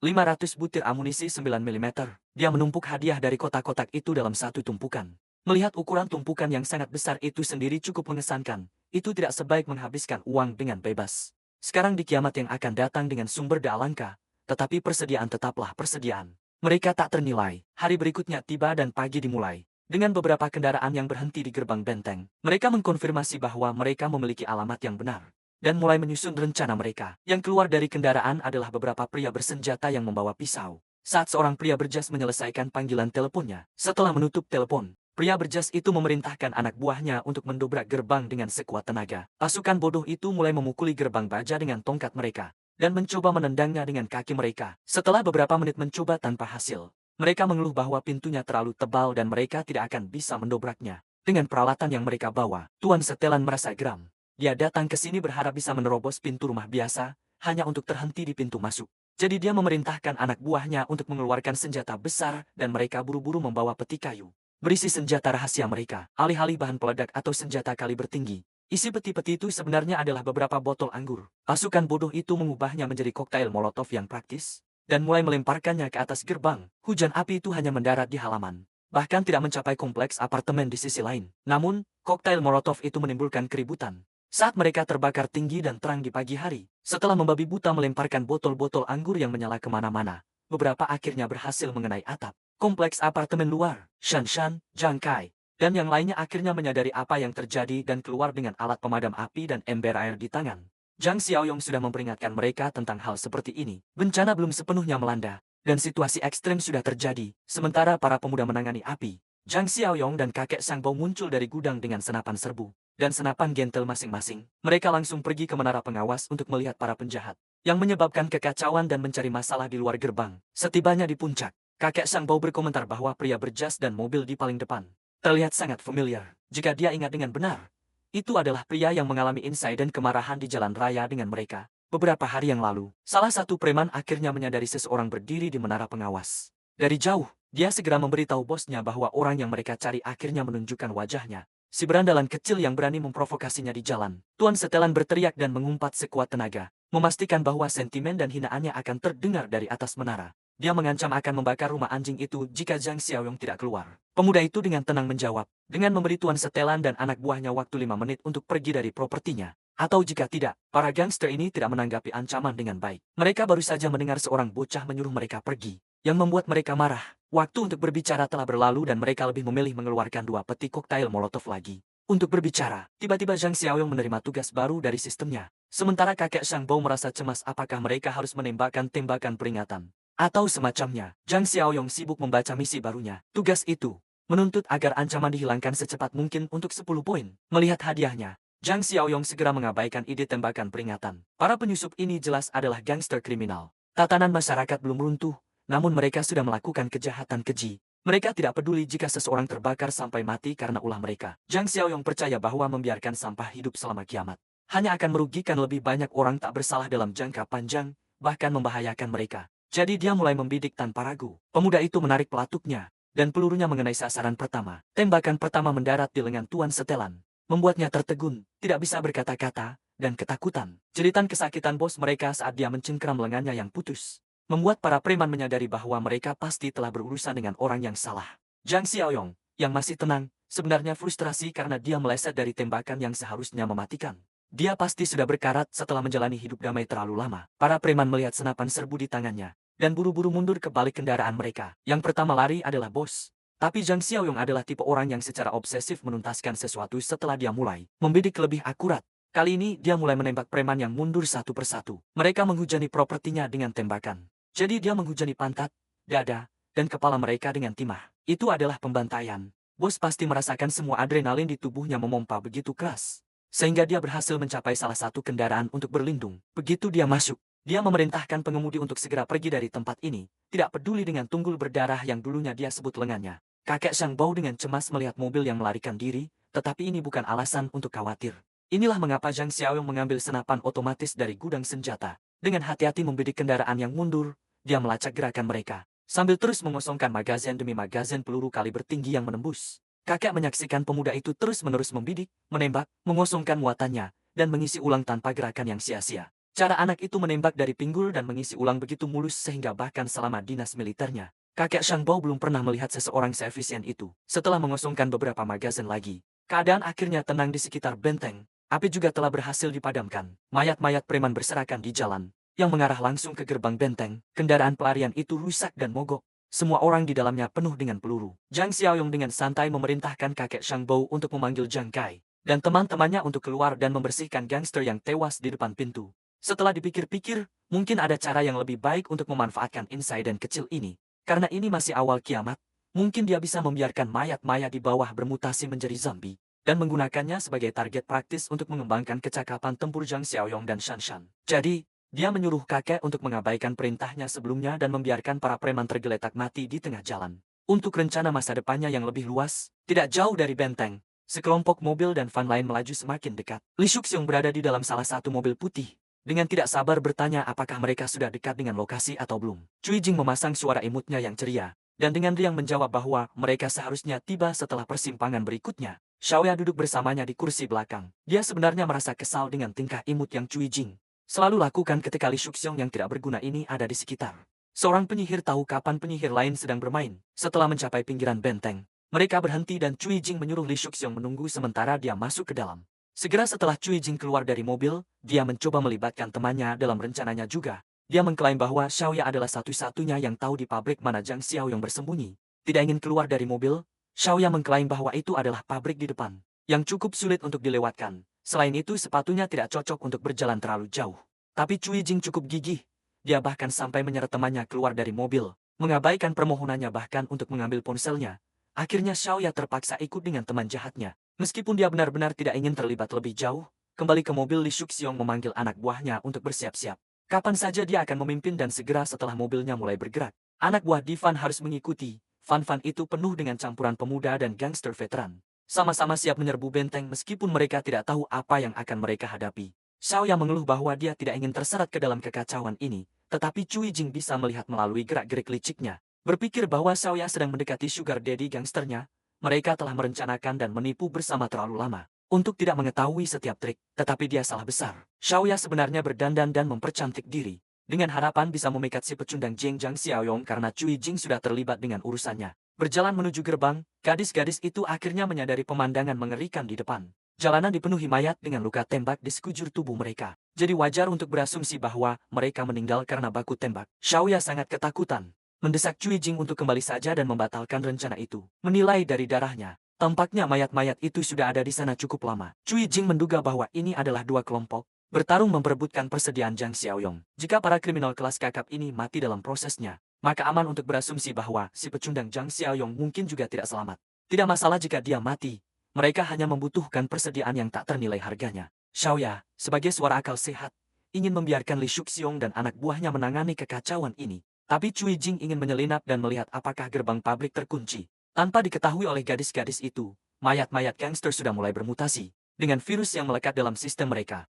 Speaker 1: butir amunisi 9 mm. Dia menumpuk hadiah dari kotak-kotak itu dalam satu tumpukan. Melihat ukuran tumpukan yang sangat besar itu sendiri cukup mengesankan, itu tidak sebaik menghabiskan uang dengan bebas. Sekarang di kiamat yang akan datang dengan sumber daya langka, tetapi persediaan tetaplah persediaan. Mereka tak ternilai. Hari berikutnya tiba dan pagi dimulai. Dengan beberapa kendaraan yang berhenti di gerbang benteng, mereka mengkonfirmasi bahwa mereka memiliki alamat yang benar. Dan mulai menyusun rencana mereka. Yang keluar dari kendaraan adalah beberapa pria bersenjata yang membawa pisau. Saat seorang pria berjas menyelesaikan panggilan teleponnya, setelah menutup telepon, pria berjas itu memerintahkan anak buahnya untuk mendobrak gerbang dengan sekuat tenaga. Pasukan bodoh itu mulai memukuli gerbang baja dengan tongkat mereka, dan mencoba menendangnya dengan kaki mereka. Setelah beberapa menit mencoba tanpa hasil, mereka mengeluh bahwa pintunya terlalu tebal dan mereka tidak akan bisa mendobraknya. Dengan peralatan yang mereka bawa, Tuan Setelan merasa geram. Dia datang ke sini berharap bisa menerobos pintu rumah biasa, hanya untuk terhenti di pintu masuk. Jadi dia memerintahkan anak buahnya untuk mengeluarkan senjata besar dan mereka buru-buru membawa peti kayu berisi senjata rahasia mereka, alih-alih bahan peledak atau senjata kaliber tinggi. Isi peti-peti itu sebenarnya adalah beberapa botol anggur. Pasukan bodoh itu mengubahnya menjadi koktail molotov yang praktis, dan mulai melemparkannya ke atas gerbang. Hujan api itu hanya mendarat di halaman, bahkan tidak mencapai kompleks apartemen di sisi lain. Namun, koktail molotov itu menimbulkan keributan. Saat mereka terbakar tinggi dan terang di pagi hari, setelah membabi buta melemparkan botol-botol anggur yang menyala kemana-mana, beberapa akhirnya berhasil mengenai atap kompleks apartemen luar. Shan, Zhang Kai, dan yang lainnya akhirnya menyadari apa yang terjadi dan keluar dengan alat pemadam api dan ember air di tangan. Zhang Xiaoyong sudah memperingatkan mereka tentang hal seperti ini. Bencana belum sepenuhnya melanda, dan situasi ekstrem sudah terjadi, sementara para pemuda menangani api. Zhang Xiaoyong dan kakek Sang Bao muncul dari gudang dengan senapan serbu dan senapan gentel masing-masing. Mereka langsung pergi ke menara pengawas untuk melihat para penjahat yang menyebabkan kekacauan dan mencari masalah di luar gerbang. Setibanya di puncak, kakek Sang Bao berkomentar bahwa pria berjas dan mobil di paling depan terlihat sangat familiar. Jika dia ingat dengan benar, itu adalah pria yang mengalami insiden kemarahan di jalan raya dengan mereka beberapa hari yang lalu. Salah satu preman akhirnya menyadari seseorang berdiri di menara pengawas. Dari jauh, dia segera memberitahu bosnya bahwa orang yang mereka cari akhirnya menunjukkan wajahnya. Si berandalan kecil yang berani memprovokasinya di jalan. Tuan Setelan berteriak dan mengumpat sekuat tenaga, memastikan bahwa sentimen dan hinaannya akan terdengar dari atas menara. Dia mengancam akan membakar rumah anjing itu jika Zhang Xiaoyong tidak keluar. Pemuda itu dengan tenang menjawab, dengan memberi Tuan Setelan dan anak buahnya waktu 5 menit untuk pergi dari propertinya. Atau jika tidak, para gangster ini tidak menanggapi ancaman dengan baik. Mereka baru saja mendengar seorang bocah menyuruh mereka pergi, yang membuat mereka marah. Waktu untuk berbicara telah berlalu dan mereka lebih memilih mengeluarkan 2 peti koktail molotov lagi. Untuk berbicara, tiba-tiba Zhang Xiaoyong menerima tugas baru dari sistemnya. Sementara kakek Sang Bao merasa cemas apakah mereka harus menembakkan tembakan peringatan atau semacamnya. Zhang Xiaoyong sibuk membaca misi barunya. Tugas itu menuntut agar ancaman dihilangkan secepat mungkin untuk 10 poin. Melihat hadiahnya, Zhang Xiaoyong segera mengabaikan ide tembakan peringatan. Para penyusup ini jelas adalah gangster kriminal. Tatanan masyarakat belum runtuh, namun mereka sudah melakukan kejahatan keji. Mereka tidak peduli jika seseorang terbakar sampai mati karena ulah mereka. Zhang Xiaoyong percaya bahwa membiarkan sampah hidup selama kiamat hanya akan merugikan lebih banyak orang tak bersalah dalam jangka panjang, bahkan membahayakan mereka. Jadi dia mulai membidik tanpa ragu. Pemuda itu menarik pelatuknya, dan pelurunya mengenai sasaran pertama. Tembakan pertama mendarat di lengan Tuan Setelan, membuatnya tertegun, tidak bisa berkata-kata, dan ketakutan. Jeritan kesakitan bos mereka saat dia mencengkeram lengannya yang putus membuat para preman menyadari bahwa mereka pasti telah berurusan dengan orang yang salah. Zhang Xiaoyong, yang masih tenang, sebenarnya frustrasi karena dia meleset dari tembakan yang seharusnya mematikan. Dia pasti sudah berkarat setelah menjalani hidup damai terlalu lama. Para preman melihat senapan serbu di tangannya, dan buru-buru mundur ke balik kendaraan mereka. Yang pertama lari adalah bos. Tapi Zhang Xiaoyong adalah tipe orang yang secara obsesif menuntaskan sesuatu setelah dia mulai membidik lebih akurat. Kali ini dia mulai menembak preman yang mundur satu persatu. Mereka menghujani propertinya dengan tembakan. Jadi dia menghujani pantat, dada, dan kepala mereka dengan timah. Itu adalah pembantaian. Bos pasti merasakan semua adrenalin di tubuhnya memompa begitu keras, sehingga dia berhasil mencapai salah satu kendaraan untuk berlindung. Begitu dia masuk, dia memerintahkan pengemudi untuk segera pergi dari tempat ini, tidak peduli dengan tunggul berdarah yang dulunya dia sebut lengannya. Kakek Sang Bao dengan cemas melihat mobil yang melarikan diri, tetapi ini bukan alasan untuk khawatir. Inilah mengapa Zhang Xiaoyong mengambil senapan otomatis dari gudang senjata. Dengan hati-hati membidik kendaraan yang mundur, dia melacak gerakan mereka, sambil terus mengosongkan magazin demi magazin peluru kaliber tinggi yang menembus. Kakek menyaksikan pemuda itu terus-menerus membidik, menembak, mengosongkan muatannya, dan mengisi ulang tanpa gerakan yang sia-sia. Cara anak itu menembak dari pinggul dan mengisi ulang begitu mulus sehingga bahkan selama dinas militernya, kakek Sang Bao belum pernah melihat seseorang seefisien itu. Setelah mengosongkan beberapa magazin lagi, keadaan akhirnya tenang di sekitar benteng. Api juga telah berhasil dipadamkan. Mayat-mayat preman berserakan di jalan, yang mengarah langsung ke gerbang benteng. Kendaraan pelarian itu rusak dan mogok. Semua orang di dalamnya penuh dengan peluru. Zhang Xiaoyong dengan santai memerintahkan kakek Shang Bao untuk memanggil Zhang Kai dan teman-temannya untuk keluar dan membersihkan gangster yang tewas di depan pintu. Setelah dipikir-pikir, mungkin ada cara yang lebih baik untuk memanfaatkan insiden kecil ini. Karena ini masih awal kiamat, mungkin dia bisa membiarkan mayat-mayat di bawah bermutasi menjadi zombie dan menggunakannya sebagai target praktis untuk mengembangkan kecakapan tempur Zhang Xiaoyong dan Shan Shan. Jadi, dia menyuruh kakek untuk mengabaikan perintahnya sebelumnya dan membiarkan para preman tergeletak mati di tengah jalan. Untuk rencana masa depannya yang lebih luas, tidak jauh dari benteng, sekelompok mobil dan van lain melaju semakin dekat. Li Shuxiong berada di dalam salah satu mobil putih, dengan tidak sabar bertanya apakah mereka sudah dekat dengan lokasi atau belum. Cui Jing memasang suara imutnya yang ceria, dan dengan riang menjawab bahwa mereka seharusnya tiba setelah persimpangan berikutnya. Xiaoya duduk bersamanya di kursi belakang. Dia sebenarnya merasa kesal dengan tingkah imut yang Cui Jing selalu lakukan ketika Li Shuxiong yang tidak berguna ini ada di sekitar. Seorang penyihir tahu kapan penyihir lain sedang bermain. Setelah mencapai pinggiran benteng, mereka berhenti dan Cui Jing menyuruh Li Shuxiong menunggu sementara dia masuk ke dalam. Segera setelah Cui Jing keluar dari mobil, dia mencoba melibatkan temannya dalam rencananya juga. Dia mengklaim bahwa Xiaoya adalah satu-satunya yang tahu di pabrik mana Zhang Xiao yang bersembunyi. Tidak ingin keluar dari mobil, Xiaoya mengklaim bahwa itu adalah pabrik di depan, yang cukup sulit untuk dilewatkan. Selain itu sepatunya tidak cocok untuk berjalan terlalu jauh. Tapi Cui Jing cukup gigih. Dia bahkan sampai menyeret temannya keluar dari mobil, mengabaikan permohonannya bahkan untuk mengambil ponselnya. Akhirnya Xiaoya terpaksa ikut dengan teman jahatnya. Meskipun dia benar-benar tidak ingin terlibat lebih jauh, kembali ke mobil Li Shuxiong memanggil anak buahnya untuk bersiap-siap. Kapan saja dia akan memimpin dan segera setelah mobilnya mulai bergerak, anak buah Divan harus mengikuti. Fan-fan itu penuh dengan campuran pemuda dan gangster veteran. Sama-sama siap menyerbu benteng meskipun mereka tidak tahu apa yang akan mereka hadapi. Xiaoya mengeluh bahwa dia tidak ingin terseret ke dalam kekacauan ini, tetapi Cui Jing bisa melihat melalui gerak-gerik liciknya. Berpikir bahwa Xiaoya sedang mendekati sugar daddy gangsternya, mereka telah merencanakan dan menipu bersama terlalu lama. Untuk tidak mengetahui setiap trik, tetapi dia salah besar. Xiaoya sebenarnya berdandan dan mempercantik diri, dengan harapan bisa memikat si pecundang Zhang Xiaoyong karena Cui Jing sudah terlibat dengan urusannya. Berjalan menuju gerbang, gadis-gadis itu akhirnya menyadari pemandangan mengerikan di depan. Jalanan dipenuhi mayat dengan luka tembak di sekujur tubuh mereka. Jadi wajar untuk berasumsi bahwa mereka meninggal karena baku tembak. Xiaoya sangat ketakutan, mendesak Cui Jing untuk kembali saja dan membatalkan rencana itu. Menilai dari darahnya, tampaknya mayat-mayat itu sudah ada di sana cukup lama. Cui Jing menduga bahwa ini adalah dua kelompok bertarung memperebutkan persediaan Zhang Xiaoyong. Jika para kriminal kelas kakap ini mati dalam prosesnya, maka aman untuk berasumsi bahwa si pecundang Zhang Xiaoyong mungkin juga tidak selamat. Tidak masalah jika dia mati, mereka hanya membutuhkan persediaan yang tak ternilai harganya. Xiaoya, sebagai suara akal sehat, ingin membiarkan Li Shuxiong dan anak buahnya menangani kekacauan ini. Tapi Cui Jing ingin menyelinap dan melihat apakah gerbang pabrik terkunci. Tanpa diketahui oleh gadis-gadis itu, mayat-mayat gangster sudah mulai bermutasi dengan virus yang melekat dalam sistem mereka.